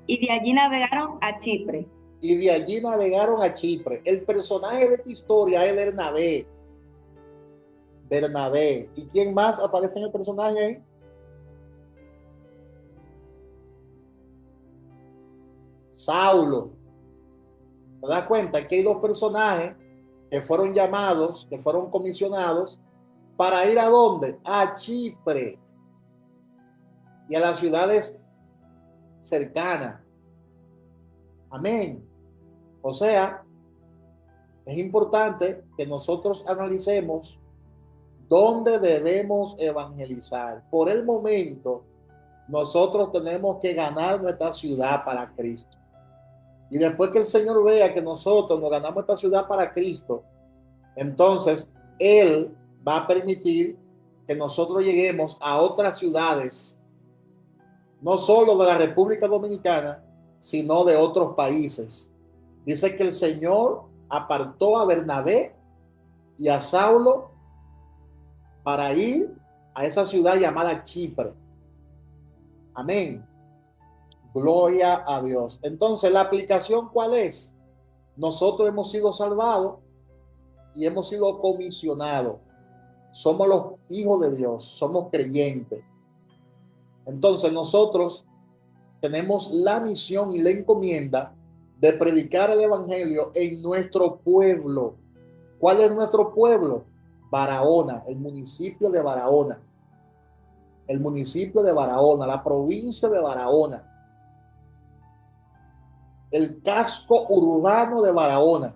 y de allí navegaron a Chipre. El personaje de esta historia es Bernabé. ¿Y quién más aparece en el personaje ahí? Saulo. ¿Te das cuenta? Que hay dos personajes que fueron llamados, que fueron comisionados para ir ¿a dónde? A Chipre y a las ciudades cercanas. Amén. O sea, es importante que nosotros analicemos dónde debemos evangelizar. Por el momento, nosotros tenemos que ganar nuestra ciudad para Cristo. Y después que el Señor vea que nosotros nos ganamos esta ciudad para Cristo, entonces Él va a permitir que nosotros lleguemos a otras ciudades, no solo de la República Dominicana, sino de otros países. Dice que el Señor apartó a Bernabé y a Saulo para ir a esa ciudad llamada Chipre. Amén. Gloria a Dios. Entonces, ¿la aplicación cuál es? Nosotros hemos sido salvados y hemos sido comisionados. Somos los hijos de Dios, somos creyentes. Entonces, nosotros tenemos la misión y la encomienda de predicar el evangelio en nuestro pueblo. ¿Cuál es nuestro pueblo? Barahona, el municipio de Barahona. El municipio de Barahona, la provincia de Barahona. El casco urbano de Barahona.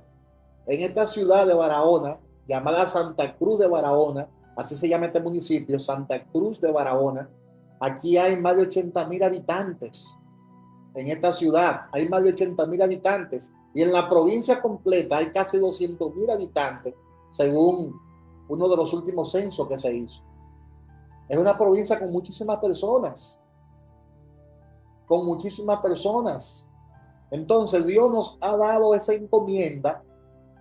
En esta ciudad de Barahona, llamada Santa Cruz de Barahona, así se llama este municipio, Santa Cruz de Barahona, aquí hay más de 80,000 habitantes. En esta ciudad hay más de 80,000 habitantes. Y en la provincia completa hay casi 200,000 habitantes, según uno de los últimos censos que se hizo. Es una provincia con muchísimas personas. Con muchísimas personas. Entonces Dios nos ha dado esa encomienda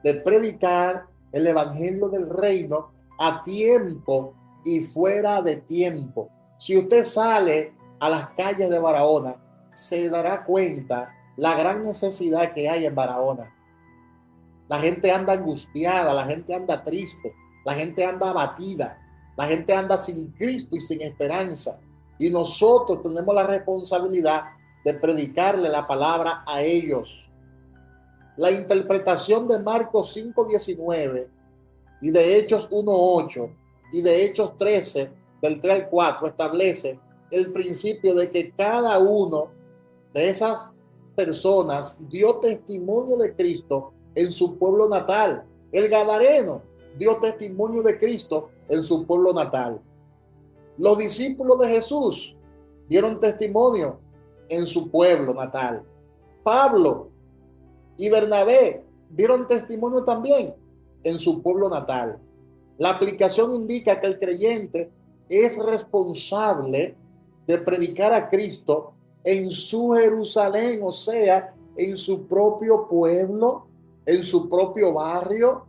de predicar el evangelio del reino a tiempo y fuera de tiempo. Si usted sale a las calles de Barahona, se dará cuenta la gran necesidad que hay en Barahona. La gente anda angustiada, la gente anda triste, la gente anda abatida, la gente anda sin Cristo y sin esperanza. Y nosotros tenemos la responsabilidad de predicarle la palabra a ellos. La interpretación de Marcos 5:19 y de Hechos 1:8 y de Hechos 13, del 3 al 4, establece el principio de que cada uno de esas personas dio testimonio de Cristo en su pueblo natal. El gadareno dio testimonio de Cristo en su pueblo natal. Los discípulos de Jesús dieron testimonio en su pueblo natal. Pablo y Bernabé dieron testimonio también en su pueblo natal. La aplicación indica que el creyente es responsable de predicar a Cristo en su Jerusalén, o sea, en su propio pueblo, en su propio barrio,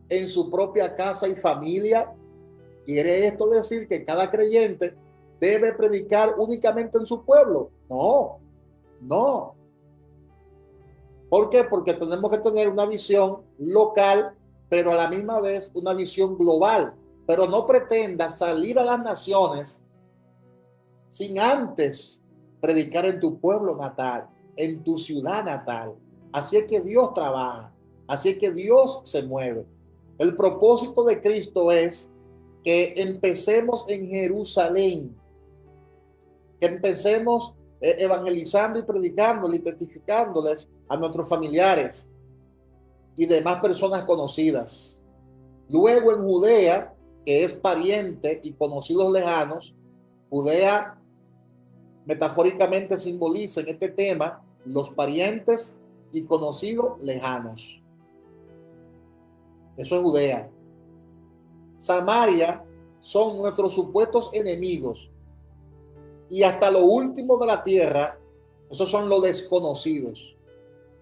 en su propia casa y familia. ¿Quiere esto decir que cada creyente debe predicar únicamente en su pueblo? No, no. ¿Por qué? Porque tenemos que tener una visión local, pero a la misma vez una visión global. Pero no pretenda salir a las naciones sin antes predicar en tu pueblo natal, en tu ciudad natal. Así es que Dios trabaja, así es que Dios se mueve. El propósito de Cristo es que empecemos en Jerusalén, que empecemos evangelizando y predicando, y testificándoles a nuestros familiares y demás personas conocidas. Luego en Judea, que es pariente y conocidos lejanos, Judea metafóricamente simboliza en este tema los parientes y conocidos lejanos. Eso es Judea. Samaria son nuestros supuestos enemigos. Y hasta lo último de la tierra, esos son los desconocidos.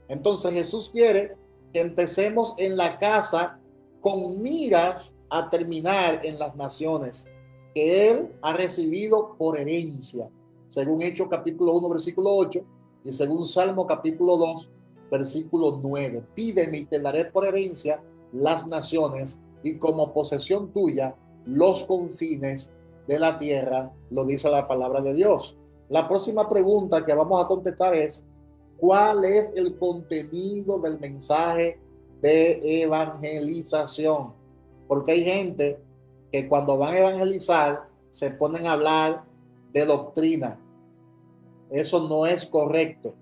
Entonces Jesús quiere que empecemos en la casa con miras a terminar en las naciones que Él ha recibido por herencia, según Hechos capítulo 1, versículo 8, y según Salmo capítulo 2, versículo 9. Pídeme y te daré por herencia las naciones y como posesión tuya los confines de la tierra, lo dice la palabra de Dios. La próxima pregunta que vamos a contestar es: ¿Cuál es el contenido del mensaje de evangelización? Porque hay gente que cuando van a evangelizar se ponen a hablar de doctrina. Eso no es correcto.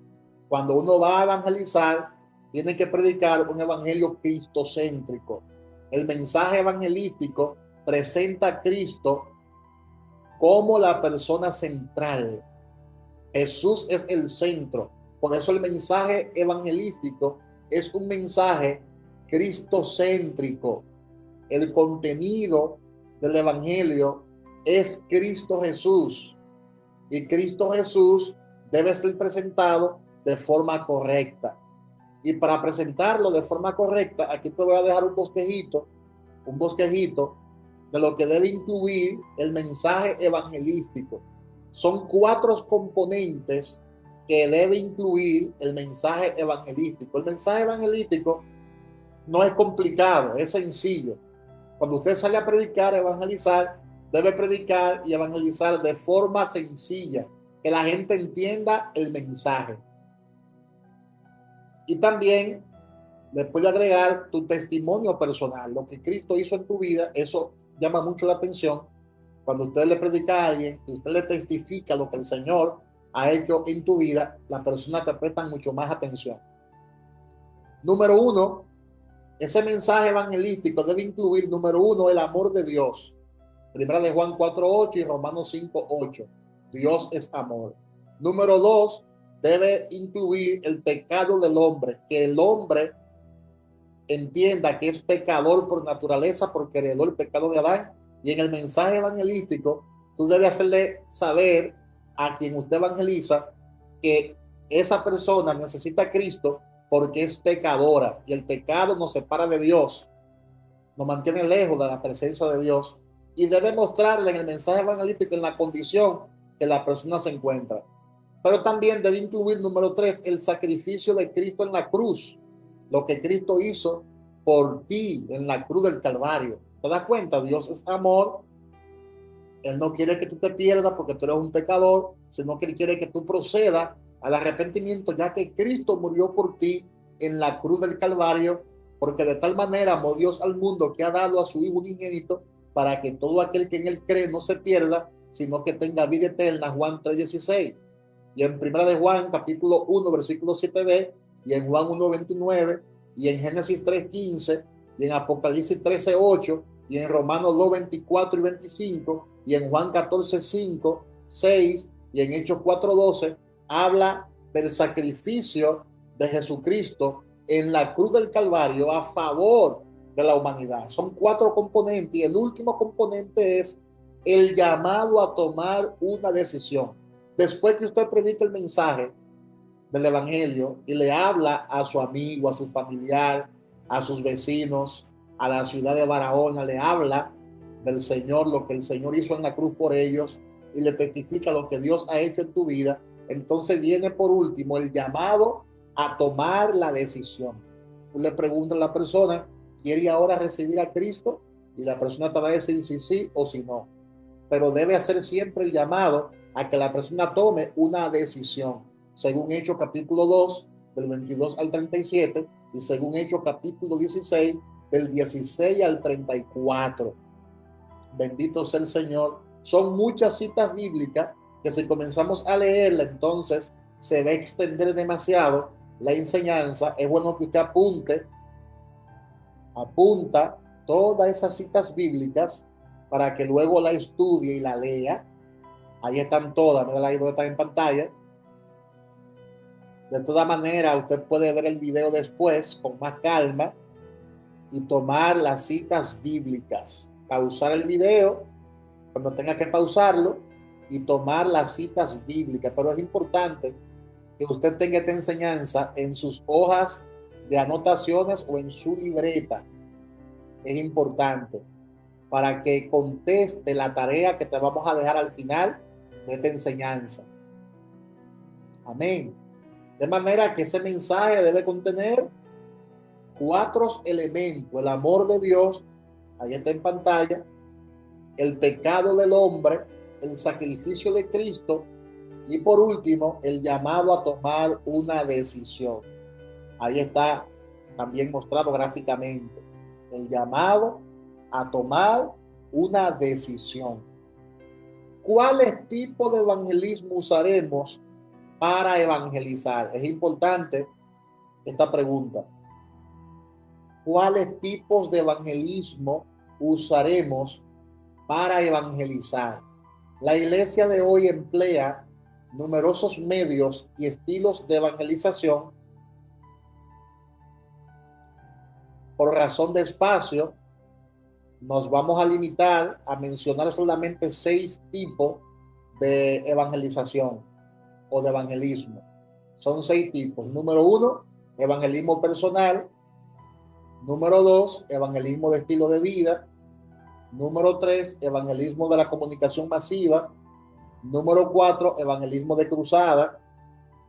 Cuando uno va a evangelizar, tiene que predicar un evangelio cristocéntrico. El mensaje evangelístico presenta a Cristo como la persona central. Jesús es el centro. Por eso el mensaje evangelístico es un mensaje cristocéntrico. El contenido del evangelio es Cristo Jesús. Y Cristo Jesús debe ser presentado de forma correcta. Y para presentarlo de forma correcta, aquí te voy a dejar un bosquejito de lo que debe incluir el mensaje evangelístico. Son 4 componentes que debe incluir el mensaje evangelístico. El mensaje evangelístico no es complicado, es sencillo. Cuando usted sale a predicar, evangelizar, debe predicar y evangelizar de forma sencilla, que la gente entienda el mensaje. Y también le puede agregar tu testimonio personal, lo que Cristo hizo en tu vida. Eso llama mucho la atención. Cuando usted le predica a alguien, que usted le testifica lo que el Señor ha hecho en tu vida, la persona te presta mucho más atención. Número 1, ese mensaje evangelístico debe incluir, número 1, el amor de Dios. Primera de Juan 4:8 y Romanos 5:8. Dios es amor. Número 2, debe incluir el pecado del hombre, que el hombre entienda que es pecador por naturaleza porque heredó el pecado de Adán. Y en el mensaje evangelístico, tú debes hacerle saber a quien usted evangeliza que esa persona necesita a Cristo porque es pecadora y el pecado nos separa de Dios, nos mantiene lejos de la presencia de Dios, y debe mostrarle en el mensaje evangelístico en la condición que la persona se encuentra. Pero también debe incluir, número 3, el sacrificio de Cristo en la cruz, lo que Cristo hizo por ti en la cruz del Calvario. ¿Te das cuenta? Dios es amor. Él no quiere que tú te pierdas porque tú eres un pecador, sino que Él quiere que tú procedas al arrepentimiento, ya que Cristo murió por ti en la cruz del Calvario, porque de tal manera amó Dios al mundo que ha dado a su Hijo unigénito para que todo aquel que en Él cree no se pierda, sino que tenga vida eterna. Juan 3:16. Y en Primera de Juan, capítulo 1, versículo 7b, y en Juan 1:29, y en Génesis 3:15, y en Apocalipsis 13:8, y en Romanos 2:24 y 25, y en Juan 14:5, 6, y en Hechos 4:12, habla del sacrificio de Jesucristo en la cruz del Calvario a favor de la humanidad. Son 4 componentes, y el último componente es el llamado a tomar una decisión. Después que usted predica el mensaje del evangelio y le habla a su amigo, a su familiar, a sus vecinos, a la ciudad de Barahona, le habla del Señor, lo que el Señor hizo en la cruz por ellos, y le testifica lo que Dios ha hecho en tu vida, entonces viene por último el llamado a tomar la decisión. Tú le preguntas a la persona, ¿quiere ahora recibir a Cristo? Y la persona te va a decir si sí o si no. Pero debe hacer siempre el llamado a que la persona tome una decisión, según Hechos capítulo 2, del 22 al 37, y según Hechos capítulo 16, del 16 al 34. Bendito sea el Señor. Son muchas citas bíblicas que si comenzamos a leerla, entonces se va a extender demasiado la enseñanza. Es bueno que usted apunta todas esas citas bíblicas para que luego la estudie y la lea. Ahí están todas, mira ahí donde están en pantalla. De todas maneras, usted puede ver el video después con más calma y tomar las citas bíblicas. Pausar el video cuando tenga que pausarlo y tomar las citas bíblicas. Pero es importante que usted tenga esta enseñanza en sus hojas de anotaciones o en su libreta. Es importante para que conteste la tarea que te vamos a dejar al final de esta enseñanza. Amén. De manera que ese mensaje debe contener 4 elementos: el amor de Dios, ahí está en pantalla, el pecado del hombre, el sacrificio de Cristo Y por último, el llamado a tomar una decisión. Ahí está también mostrado gráficamente. El llamado a tomar una decisión. ¿Cuáles tipos de evangelismo usaremos para evangelizar? Es importante esta pregunta. ¿Cuáles tipos de evangelismo usaremos para evangelizar? La iglesia de hoy emplea numerosos medios y estilos de evangelización. Por razón de espacio, nos vamos a limitar a mencionar solamente 6 tipos de evangelización o de evangelismo. Son 6 tipos. Número 1, evangelismo personal. Número 2, evangelismo de estilo de vida. Número 3, evangelismo de la comunicación masiva. Número 4, evangelismo de cruzada.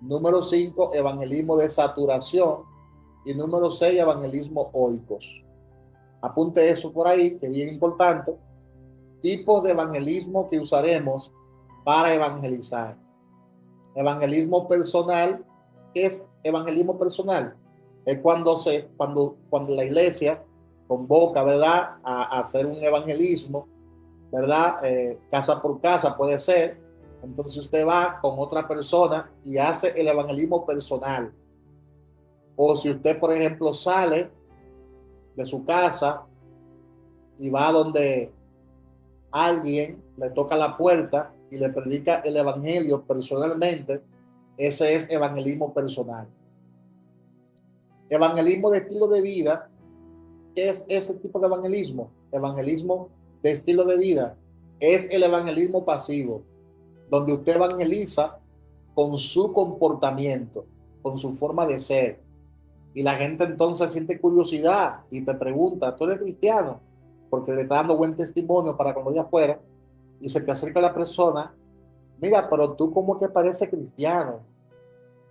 Número 5, evangelismo de saturación. Y número 6, evangelismo oikos. Apunte eso por ahí, que es bien importante. Tipos de evangelismo que usaremos para evangelizar. Evangelismo personal. ¿Qué es evangelismo personal? Es cuando la iglesia convoca, ¿verdad?, a hacer un evangelismo, ¿verdad? Casa por casa puede ser. Entonces usted va con otra persona y hace el evangelismo personal. O si usted, por ejemplo, sale de su casa y va donde alguien le toca la puerta y le predica el evangelio personalmente, ese es evangelismo personal. Evangelismo de estilo de vida. ¿Qué es ese tipo de evangelismo? Evangelismo de estilo de vida es el evangelismo pasivo, donde usted evangeliza con su comportamiento, con su forma de ser. Y la gente entonces siente curiosidad y te pregunta, ¿tú eres cristiano? Porque le está dando buen testimonio para cuando de afuera, y se te acerca la persona, mira, pero tú como que pareces cristiano,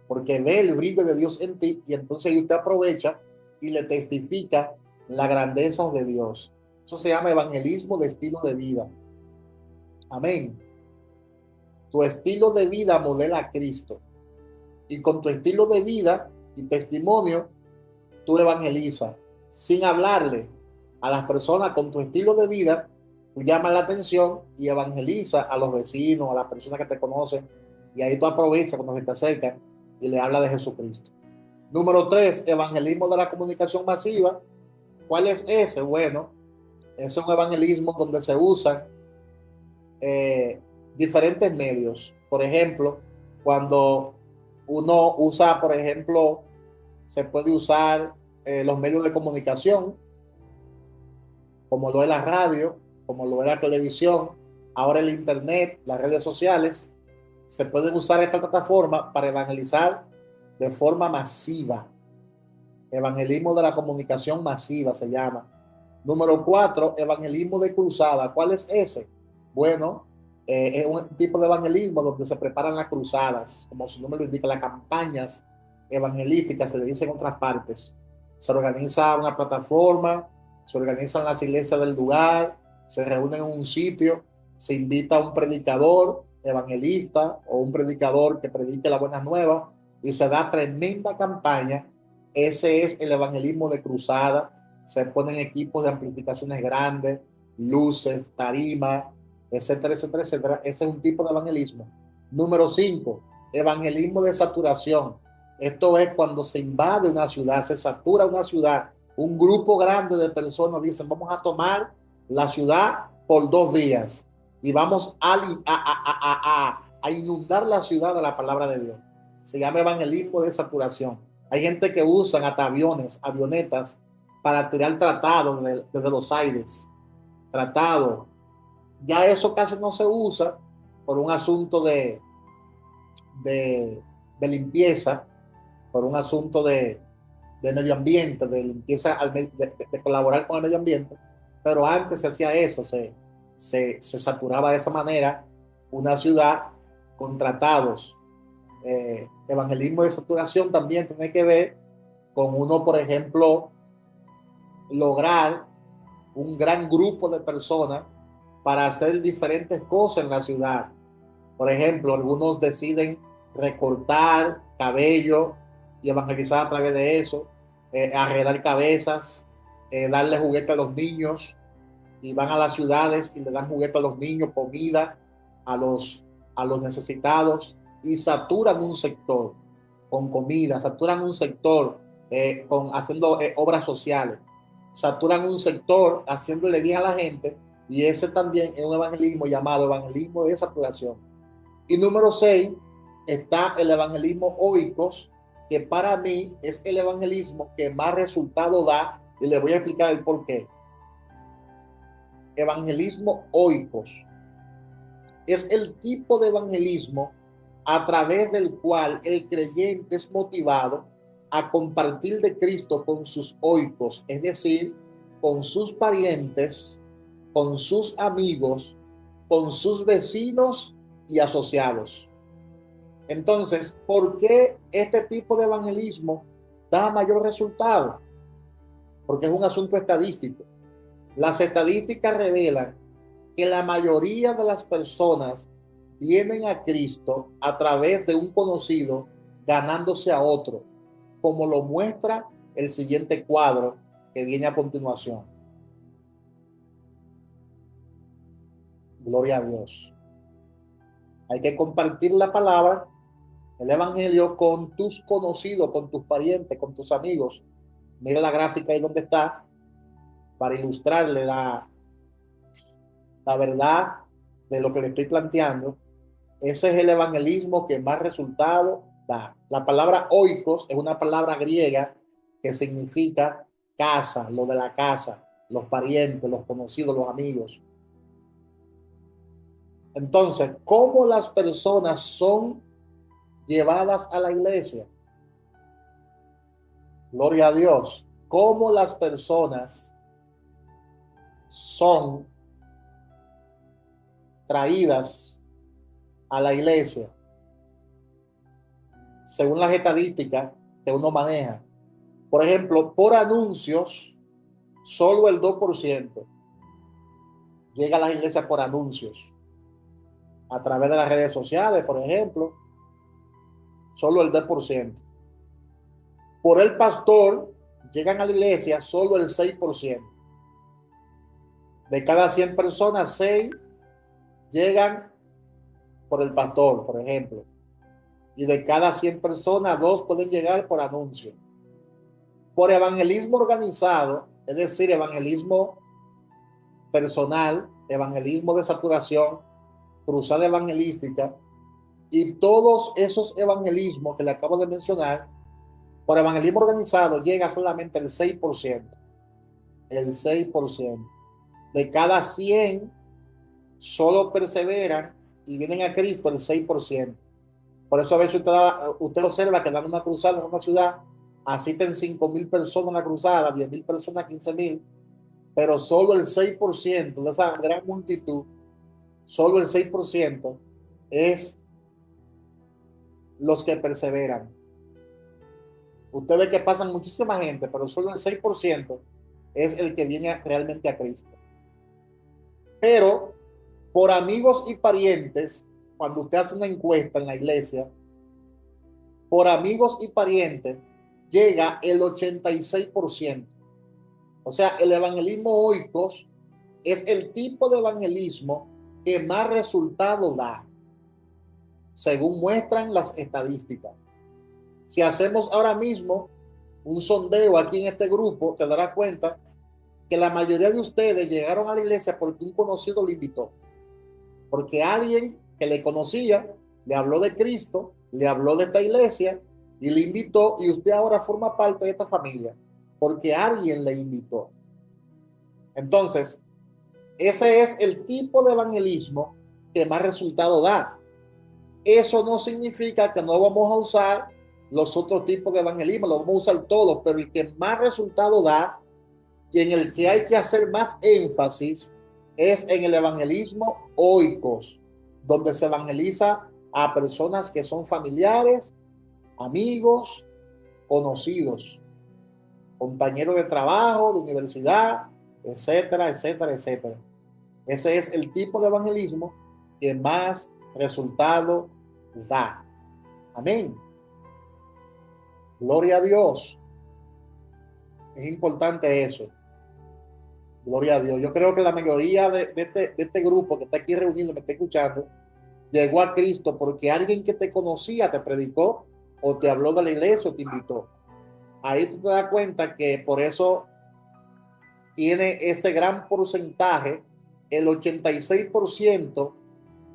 porque ve el brillo de Dios en ti, y entonces usted aprovecha y le testifica la grandeza de Dios. Eso se llama evangelismo de estilo de vida. Amén. Tu estilo de vida modela a Cristo, y con tu estilo de vida y testimonio, tú evangelizas sin hablarle a las personas. Con tu estilo de vida, tú llamas la atención y evangelizas a los vecinos, a las personas que te conocen, y ahí tú aprovechas cuando se te acercan y le hablas de Jesucristo. Número 3, evangelismo de la comunicación masiva. ¿Cuál es ese? Bueno, es un evangelismo donde se usan diferentes medios. Por ejemplo, cuando uno usa, por ejemplo, se puede usar los medios de comunicación, como lo es la radio, como lo es la televisión, ahora el internet, las redes sociales. Se pueden usar esta plataforma para evangelizar de forma masiva. Evangelismo de la comunicación masiva se llama. Número 4, evangelismo de cruzada. ¿Cuál es ese? Bueno, es un tipo de evangelismo donde se preparan las cruzadas, como su nombre lo indica, las campañas evangelísticas, se le dice en otras partes. Se organiza una plataforma, se organizan las iglesias del lugar, se reúnen en un sitio, se invita a un predicador evangelista o un predicador que predique las buenas nuevas y se da tremenda campaña. Ese es el evangelismo de cruzada. Se ponen equipos de amplificaciones grandes, luces, tarima, etcétera, etcétera, etcétera. Ese es un tipo de evangelismo. Número 5, evangelismo de saturación. Esto es cuando se invade una ciudad, se satura una ciudad, un grupo grande de personas dicen, vamos a tomar la ciudad por 2 días y vamos a inundar la ciudad de la palabra de Dios. Se llama evangelismo de saturación. Hay gente que usan hasta aviones, avionetas, para tirar tratados desde los aires. Tratados. Ya eso casi no se usa por un asunto de limpieza, por un asunto de medio ambiente, de limpieza, de colaborar con el medio ambiente. Pero antes se hacía eso, se saturaba de esa manera una ciudad con tratados. Evangelismo de saturación también tiene que ver con uno, por ejemplo, lograr un gran grupo de personas para hacer diferentes cosas en la ciudad. Por ejemplo, algunos deciden recortar cabello y evangelizar a través de eso, arreglar cabezas, darle juguete a los niños, y van a las ciudades y le dan juguete a los niños, comida a los necesitados, y saturan un sector con comida, saturan un sector haciendo obras sociales, saturan un sector haciéndole bien a la gente, y ese también es un evangelismo llamado evangelismo de saturación. Y número 6 está el evangelismo oikos, que para mí es el evangelismo que más resultado da, y le voy a explicar el por qué. Evangelismo oikos es el tipo de evangelismo a través del cual el creyente es motivado a compartir de Cristo con sus oikos, es decir, con sus parientes, con sus amigos, con sus vecinos y asociados. Entonces, ¿por qué este tipo de evangelismo da mayor resultado? Porque es un asunto estadístico. Las estadísticas revelan que la mayoría de las personas vienen a Cristo a través de un conocido ganándose a otro, como lo muestra el siguiente cuadro que viene a continuación. Gloria a Dios. Hay que compartir la palabra, el evangelio, con tus conocidos, con tus parientes, con tus amigos. Mira la gráfica ahí donde está, para ilustrarle la verdad de lo que le estoy planteando. Ese es el evangelismo que más resultado da. La palabra oikos es una palabra griega que significa casa, lo de la casa, los parientes, los conocidos, los amigos. Entonces, ¿cómo las personas son llevadas a la iglesia? Gloria a Dios. ¿Cómo las personas son traídas a la iglesia? Según las estadísticas que uno maneja. Por ejemplo, por anuncios, solo el 2% llega a las iglesias por anuncios. A través de las redes sociales, por ejemplo, solo el 2%. Por el pastor, llegan a la iglesia solo el 6%. De cada 100 personas, 6 llegan por el pastor, por ejemplo. Y de cada 100 personas, 2 pueden llegar por anuncio. Por evangelismo organizado, es decir, evangelismo personal, evangelismo de saturación, cruzada evangelística, y todos esos evangelismos que le acabo de mencionar, por evangelismo organizado llega solamente el 6%. El 6%. De cada 100, solo perseveran y vienen a Cristo el 6%. Por eso a veces usted observa que dan una cruzada en una ciudad, asisten 5,000 personas en la cruzada, 10,000 personas, 15,000, pero solo el 6% de esa gran multitud, solo el 6% es los que perseveran. Usted ve que pasan muchísima gente, pero solo el 6% es el que viene realmente a Cristo. Pero por amigos y parientes, cuando usted hace una encuesta en la iglesia, por amigos y parientes llega el 86%. O sea, el evangelismo oikos es el tipo de evangelismo que más resultado da, según muestran las estadísticas. Si hacemos ahora mismo un sondeo aquí en este grupo, te darás cuenta que la mayoría de ustedes llegaron a la iglesia porque un conocido le invitó. Porque alguien que le conocía le habló de Cristo, le habló de esta iglesia y le invitó, y usted ahora forma parte de esta familia porque alguien le invitó. Entonces, ese es el tipo de evangelismo que más resultado da. Eso no significa que no vamos a usar los otros tipos de evangelismo, lo vamos a usar todos, pero el que más resultado da y en el que hay que hacer más énfasis es en el evangelismo oikos, donde se evangeliza a personas que son familiares, amigos, conocidos, compañeros de trabajo, de universidad, etcétera, etcétera, etcétera. Ese es el tipo de evangelismo que más resultado da. Amén. Gloria a Dios. Es importante eso. Gloria a Dios. Yo creo que la mayoría de este grupo que está aquí reunido, me está escuchando, llegó a Cristo porque alguien que te conocía te predicó o te habló de la iglesia o te invitó. Ahí tú te das cuenta que por eso tiene ese gran porcentaje, el 86%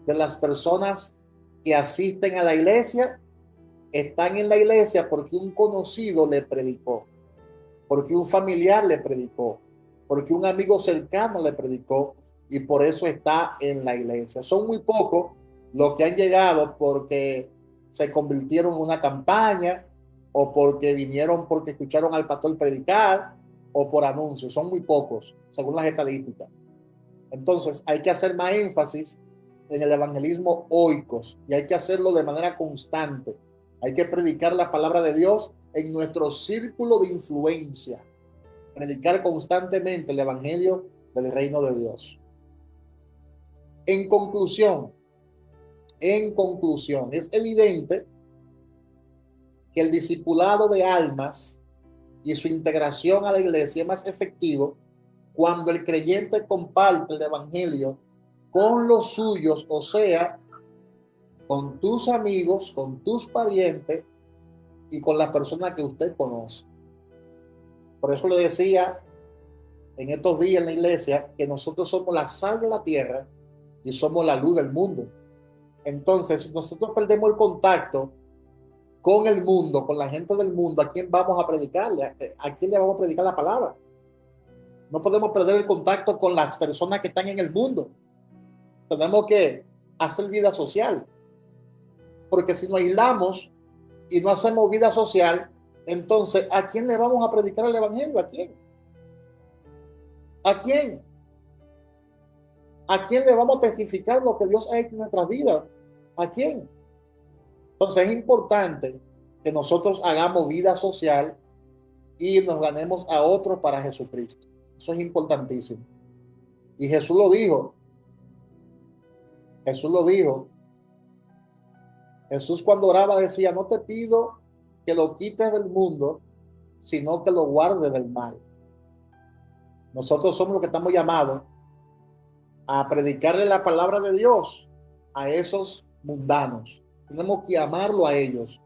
de las personas que asisten a la iglesia están en la iglesia porque un conocido le predicó, porque un familiar le predicó, porque un amigo cercano le predicó y por eso está en la iglesia. Son muy pocos los que han llegado porque se convirtieron en una campaña o porque vinieron porque escucharon al pastor predicar o por anuncios. Son muy pocos, según las estadísticas. Entonces hay que hacer más énfasis en el evangelismo oikos y hay que hacerlo de manera constante. Hay que predicar la palabra de Dios en nuestro círculo de influencia. Predicar constantemente el evangelio del reino de Dios. En conclusión, es evidente que el discipulado de almas y su integración a la iglesia es más efectivo cuando el creyente comparte el evangelio con los suyos, o sea, con tus amigos, con tus parientes y con las personas que usted conoce. Por eso le decía en estos días en la iglesia que nosotros somos la sal de la tierra y somos la luz del mundo. Entonces, si nosotros perdemos el contacto con el mundo, con la gente del mundo, ¿a quién vamos a predicarle? ¿A quién le vamos a predicar la palabra? No podemos perder el contacto con las personas que están en el mundo. Tenemos que hacer vida social. Porque si nos aislamos y no hacemos vida social, entonces, ¿a quién le vamos a predicar el evangelio? ¿A quién? ¿A quién? ¿A quién le vamos a testificar lo que Dios ha hecho en nuestras vidas? ¿A quién? Entonces es importante que nosotros hagamos vida social y nos ganemos a otros para Jesucristo. Eso es importantísimo. Y Jesús lo dijo. Jesús lo dijo. Jesús cuando oraba decía, no te pido que lo quites del mundo, sino que lo guardes del mal. Nosotros somos los que estamos llamados a predicarle la palabra de Dios a esos mundanos. Tenemos que amarlo a ellos.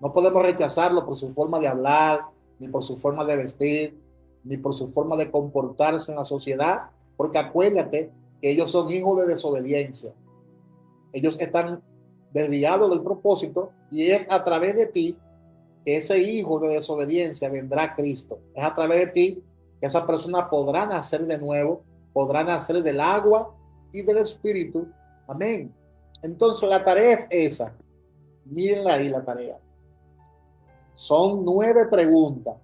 No podemos rechazarlo por su forma de hablar, ni por su forma de vestir, ni por su forma de comportarse en la sociedad, porque acuérdate que ellos son hijos de desobediencia. Ellos están desviados del propósito y es a través de ti que ese hijo de desobediencia vendrá a Cristo. Es a través de ti que esa persona podrá nacer de nuevo, podrá nacer del agua y del espíritu. Amén. Entonces la tarea es esa. Mírenla ahí la tarea. Son 9 preguntas.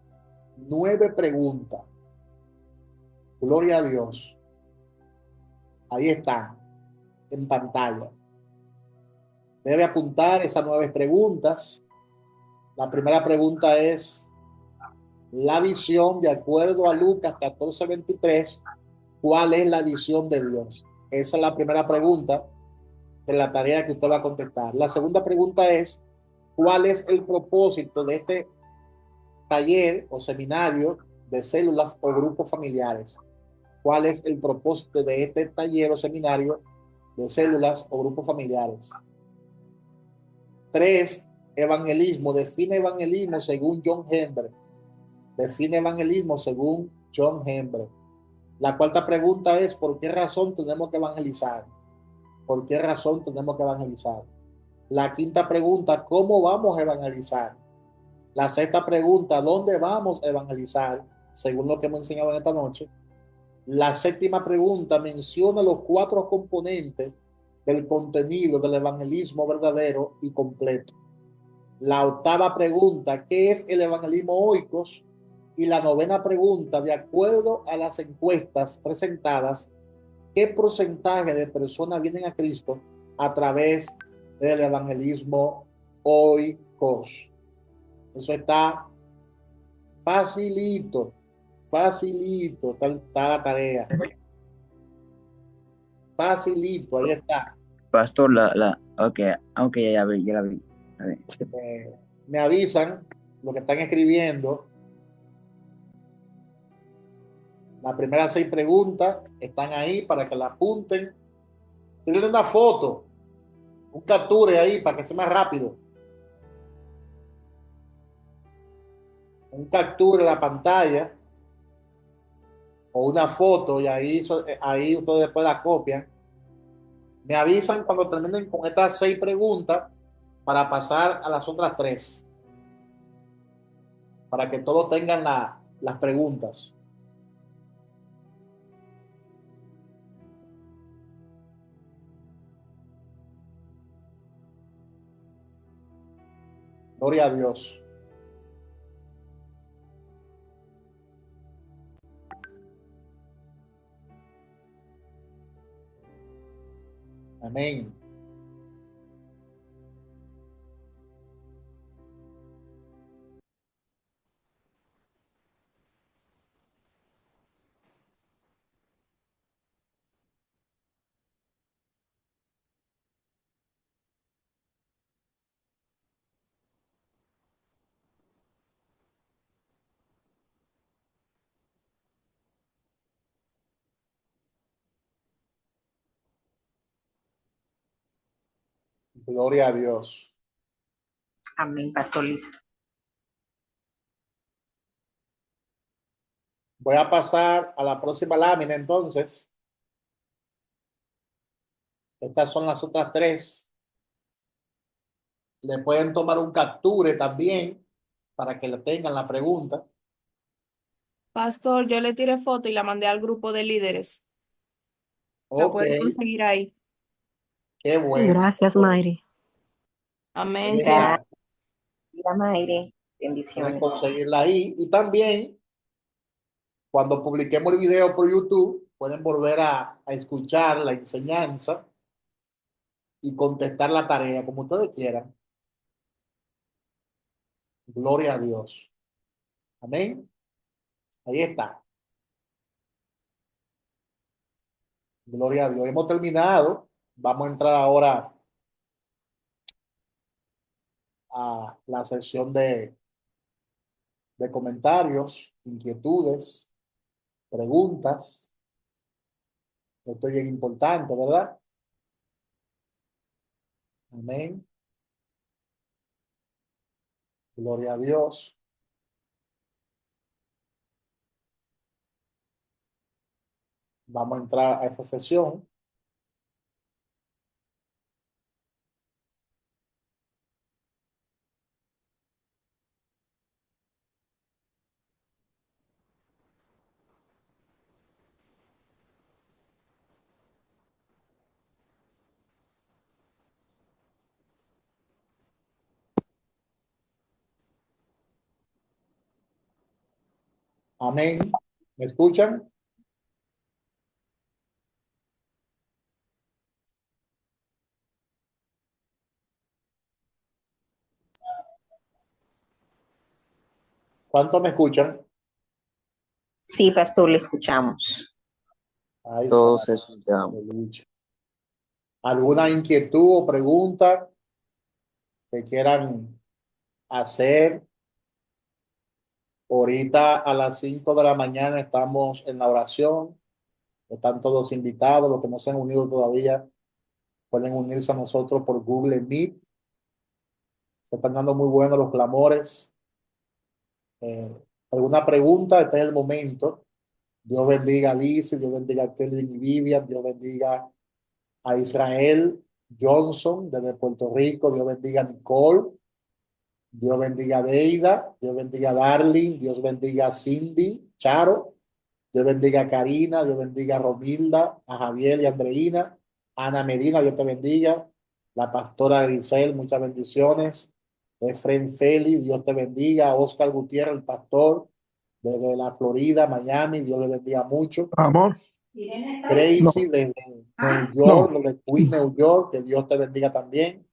9 preguntas. Gloria a Dios. Ahí están, en pantalla. Debe apuntar esas 9 preguntas. La primera pregunta es la visión de acuerdo a Lucas 14:23. ¿Cuál es la visión de Dios? Esa es la primera pregunta de la tarea que usted va a contestar. La segunda pregunta es, ¿cuál es el propósito de este taller o seminario de células o grupos familiares? ¿Cuál es el propósito de este taller o seminario de células o grupos familiares? 3. Evangelismo. Define evangelismo según John Hember. Define evangelismo según John Hember. La cuarta pregunta es, ¿por qué razón tenemos que evangelizar? ¿Por qué razón tenemos que evangelizar? La quinta pregunta, ¿cómo vamos a evangelizar? La sexta pregunta, ¿dónde vamos a evangelizar? Según lo que hemos enseñado en esta noche. La séptima pregunta menciona los 4 componentes del contenido del evangelismo verdadero y completo. La octava pregunta, ¿qué es el evangelismo oikos? Y la novena pregunta, de acuerdo a las encuestas presentadas, ¿qué porcentaje de personas vienen a Cristo a través del evangelismo oikos? Eso está facilito, facilito, está la tarea. Facilito, ahí está. Pastor, ok, ya la vi, ya la vi. A ver. Me avisan lo que están escribiendo. Las primeras 6 preguntas están ahí para que la apunten. Tienen una foto, un capture ahí para que sea más rápido. Un capture de la pantalla o una foto y ahí ustedes después la copian. Me avisan cuando terminen con estas 6 preguntas para pasar a las otras 3. Para que todos tengan las preguntas. Gloria a Dios. Amén. Gloria a Dios. Amén, Pastor, listo. Voy a pasar a la próxima lámina entonces. Estas son las otras 3. Le pueden tomar un capture también para que le tengan la pregunta. Pastor, yo le tiré foto y la mandé al grupo de líderes. La Ok, pueden conseguir ahí. qué bueno. Gracias, Mayri. Amén. Gracias, Sí. Mayre. Pueden Bendiciones. conseguirla ahí. Y también, cuando publiquemos el video por YouTube, pueden volver a escuchar la enseñanza y contestar la tarea, como ustedes quieran. Gloria a Dios. Amén. Ahí está. Gloria a Dios. Hemos terminado. Vamos a entrar ahora a la sesión de comentarios, inquietudes, preguntas. Esto es bien importante, ¿verdad? Amén. Gloria a Dios. Vamos a entrar a esa sesión. Amén. ¿Me escuchan? ¿Cuánto me escuchan? Sí, Pastor, le escuchamos. Ay, Todos santo, escuchamos. aleluya. ¿Alguna inquietud o pregunta que quieran hacer? Ahorita a las 5 de la mañana estamos en la oración. Están todos invitados. Los que no se han unido todavía pueden unirse a nosotros por Google Meet. Se están dando muy buenos los clamores. ¿Alguna pregunta? Este es el momento. Dios bendiga a Liz, Dios bendiga a Kelvin y Vivian, Dios bendiga a Israel Johnson desde Puerto Rico, Dios bendiga a Nicole, Dios bendiga a Deida, Dios bendiga a Darling, Dios bendiga a Cindy, Charo, Dios bendiga a Karina, Dios bendiga a Romilda, a Javier y Andreina, Ana Medina, Dios te bendiga, la pastora Grisel, muchas bendiciones, Efren Feli, Dios te bendiga, Oscar Gutiérrez, el pastor, desde la Florida, Miami, Dios le bendiga mucho. Amor. Gracie, desde New York, desde Queen, New York, que Dios te bendiga también.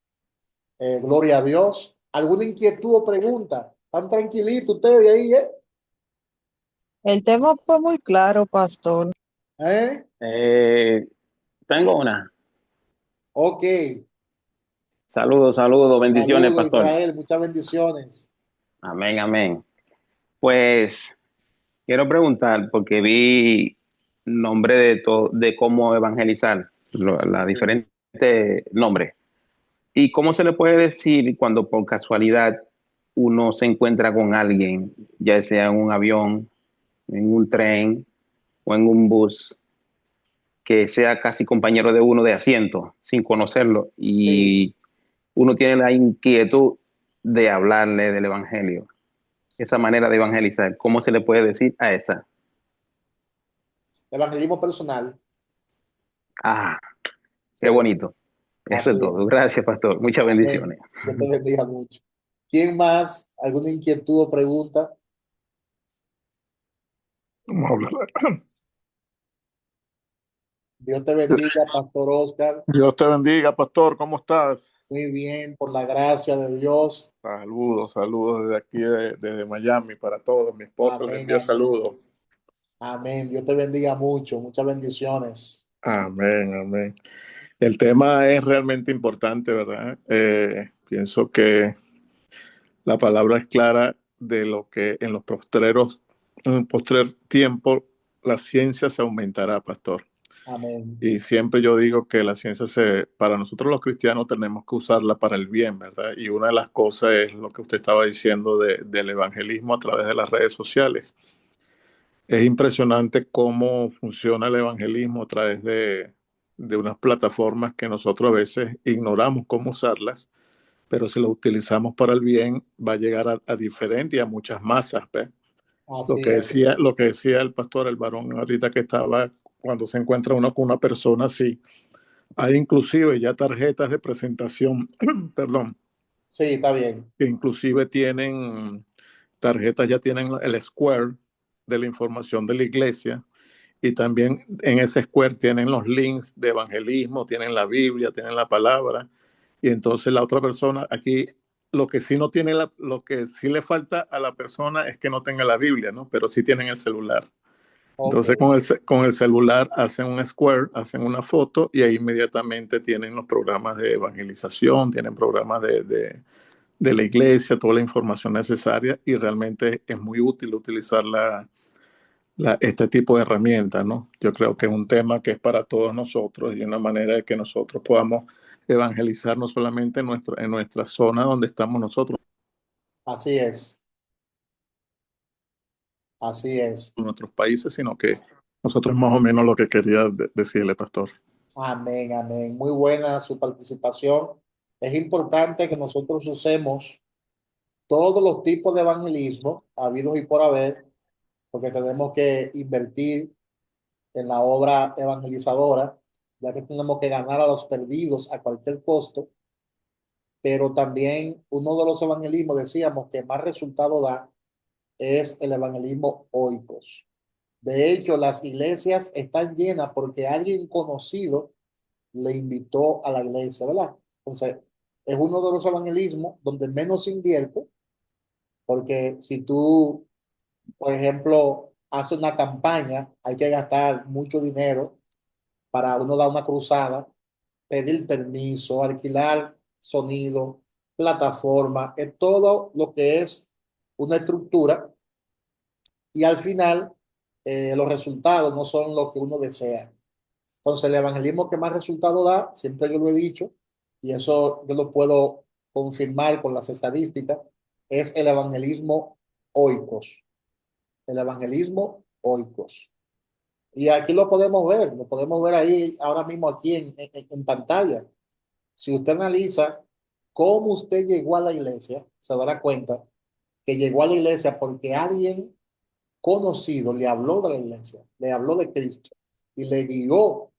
Gloria a Dios. ¿Alguna inquietud o pregunta? ¿Están tranquilitos ustedes ahí, El tema fue muy claro, pastor. ¿Eh? Tengo una. Ok. Saludos, saludos, bendiciones, Saludos, pastor. Israel. Muchas bendiciones. Amén, amén. Pues quiero preguntar, porque vi nombre de cómo evangelizar, la Sí. diferente nombre. ¿Y cómo se le puede decir cuando por casualidad uno se encuentra con alguien, ya sea en un avión, en un tren o en un bus, que sea casi compañero de uno de asiento, sin conocerlo, Sí. y uno tiene la inquietud de hablarle del evangelio? Esa manera de evangelizar, ¿cómo se le puede decir a esa? Evangelismo personal. Ah, qué Sí. bonito. Eso Así es todo. es. Gracias, pastor. Muchas Amén. bendiciones. Dios te bendiga mucho. ¿Quién más? ¿Alguna inquietud o pregunta? Vamos a hablar. Dios te bendiga, Pastor Oscar. Dios te bendiga, pastor. ¿Cómo estás? Muy bien, por la gracia de Dios. Saludos, saludos desde aquí, desde Miami para todos. Mi esposa les Amén, envía amén. saludos. Amén. Dios te bendiga mucho. Muchas bendiciones. Amén, amén. El tema es realmente importante, ¿verdad? Pienso que la palabra es clara de lo que en el postrer tiempo, la ciencia se aumentará, pastor. Amén. Y siempre yo digo que la ciencia para nosotros los cristianos tenemos que usarla para el bien, ¿verdad? Y una de las cosas es lo que usted estaba diciendo del evangelismo a través de las redes sociales. Es impresionante cómo funciona el evangelismo a través de unas plataformas que nosotros a veces ignoramos cómo usarlas, pero si lo utilizamos para el bien, va a llegar a diferentes y a muchas masas, ¿ves? Así es. Lo que decía el pastor, el varón ahorita que estaba, cuando se encuentra uno con una persona así, hay inclusive ya tarjetas de presentación, perdón, Sí, está bien. que inclusive tienen tarjetas, ya tienen el square de la información de la iglesia, y también en ese square tienen los links de evangelismo, tienen la Biblia, tienen la palabra, y entonces la otra persona aquí, lo que sí no tiene, lo que sí le falta a la persona es que no tenga la Biblia, ¿no? Pero sí tienen el celular. Ok. Entonces con el celular hacen un square, hacen una foto y ahí inmediatamente tienen los programas de evangelización, tienen programas de la iglesia, toda la información necesaria, y realmente es muy útil utilizar este tipo de herramientas, ¿no? Yo creo que es un tema que es para todos nosotros y una manera de que nosotros podamos evangelizar no solamente en nuestra zona donde estamos nosotros, Así es. Así es. en nuestros países, sino que nosotros más o menos lo que quería decirle, pastor. Amén, amén. Muy buena su participación. Es importante que nosotros usemos todos los tipos de evangelismo habidos y por haber, porque tenemos que invertir en la obra evangelizadora, ya que tenemos que ganar a los perdidos a cualquier costo, pero también uno de los evangelismos, decíamos, que más resultado da es el evangelismo oikos. De hecho, las iglesias están llenas porque alguien conocido le invitó a la iglesia, ¿verdad? Entonces, es uno de los evangelismos donde menos se invierte, porque si tú, por ejemplo, haces una campaña, hay que gastar mucho dinero para uno dar una cruzada, pedir permiso, alquilar sonido, plataforma, es todo lo que es una estructura, y al final los resultados no son lo que uno desea. Entonces, el evangelismo que más resultado da, siempre yo lo he dicho, y eso yo lo puedo confirmar con las estadísticas, es el evangelismo oikos. El evangelismo oikos. Y aquí lo podemos ver ahí ahora mismo aquí en pantalla. Si usted analiza cómo usted llegó a la iglesia, se dará cuenta que llegó a la iglesia porque alguien conocido le habló de la iglesia, le habló de Cristo y le guió,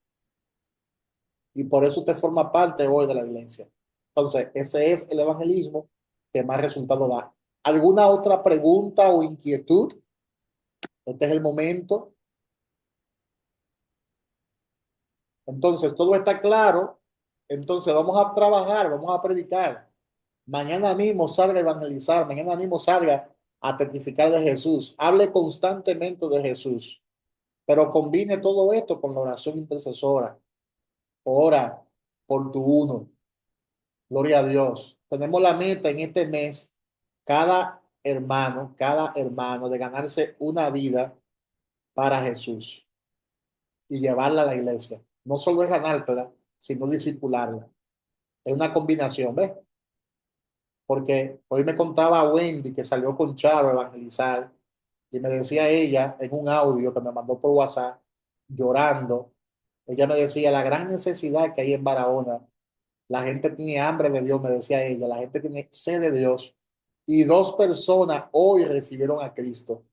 y por eso usted forma parte hoy de la iglesia. Entonces, ese es el evangelismo que más resultado da. ¿Alguna otra pregunta o inquietud? Este es el momento. Entonces, todo está claro. Entonces, vamos a trabajar, vamos a predicar. Mañana mismo salga a evangelizar, mañana mismo salga a testificar de Jesús. Hable constantemente de Jesús, pero combine todo esto con la oración intercesora. Ora, por tu uno. Gloria a Dios. Tenemos la meta en este mes, cada hermano, de ganarse una vida para Jesús y llevarla a la iglesia. No solo es ganártela, sino discipularla. Es una combinación, ¿ves? Porque hoy me contaba Wendy que salió con Charo a evangelizar y me decía ella en un audio que me mandó por WhatsApp, llorando, ella me decía la gran necesidad que hay en Barahona. La gente tiene hambre de Dios, me decía ella, la gente tiene sed de Dios. Y 2 personas hoy recibieron a Cristo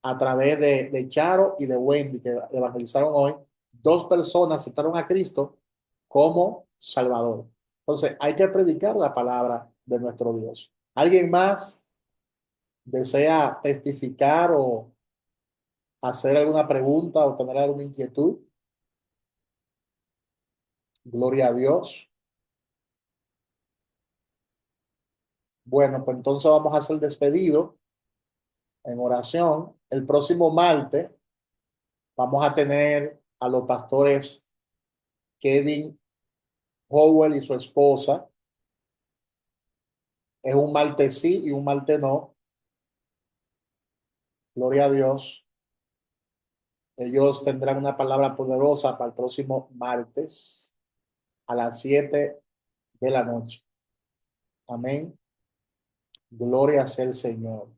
a través de Charo y de Wendy, que evangelizaron hoy. 2 personas aceptaron a Cristo como Salvador. Entonces, hay que predicar la palabra de nuestro Dios. ¿Alguien más desea testificar o hacer alguna pregunta o tener alguna inquietud? Gloria a Dios. Bueno, pues entonces vamos a hacer el despedido en oración. El próximo martes vamos a tener a los pastores Kevin Howell y su esposa. Es un martes sí y un martes no. Gloria a Dios. Ellos tendrán una palabra poderosa para el próximo martes a las 7 de la noche. Amén. Gloria sea el Señor.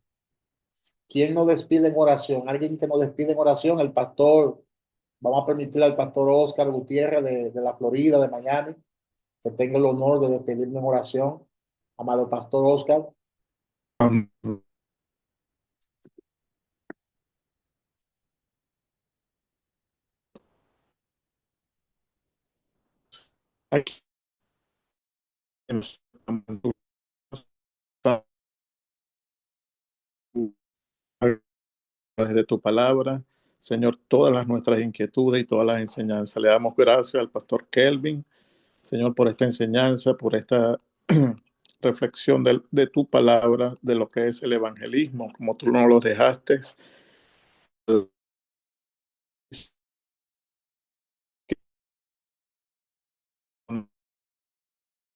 ¿Quién nos despide en oración? ¿Alguien que nos despide en oración? El pastor, vamos a permitirle al pastor Oscar Gutiérrez de la Florida, de Miami, que tenga el honor de despedirme en oración. Amado pastor Oscar. Aquí de tu palabra, Señor, todas nuestras inquietudes y todas las enseñanzas. Le damos gracias al pastor Kelvin, Señor, por esta enseñanza, por esta reflexión de tu palabra, de lo que es el evangelismo, como tú nos lo dejaste.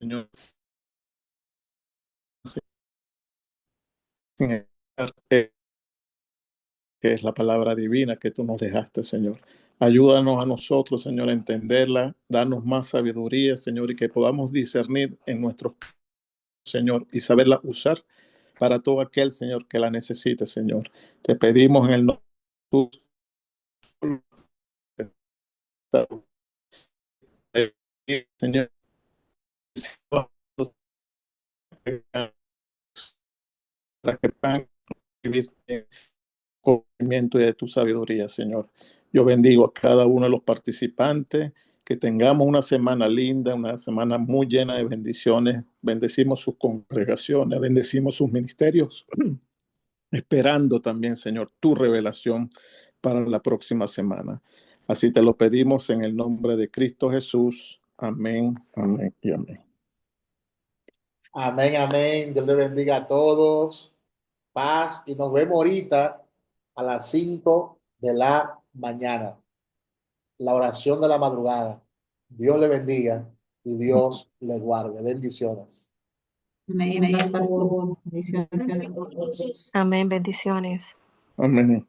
Señor, que es la palabra divina que tú nos dejaste, Señor. Ayúdanos a nosotros, Señor, a entenderla, darnos más sabiduría, Señor, y que podamos discernir en nuestros, Señor, y saberla usar para todo aquel, Señor, que la necesite, Señor. Te pedimos en el nombre de Señor, para que puedan vivir en conocimiento y de tu sabiduría, Señor. Yo bendigo a cada uno de los participantes, que tengamos una semana linda, una semana muy llena de bendiciones. Bendecimos sus congregaciones, bendecimos sus ministerios, esperando también, Señor, tu revelación para la próxima semana. Así te lo pedimos en el nombre de Cristo Jesús. Amén, amén y amén. Amén, amén. Dios le bendiga a todos. Paz y nos vemos ahorita a las 5 de la mañana. La oración de la madrugada. Dios le bendiga y Dios le guarde. Bendiciones. Amén, pastor. Bendiciones. Amén, bendiciones. Amén.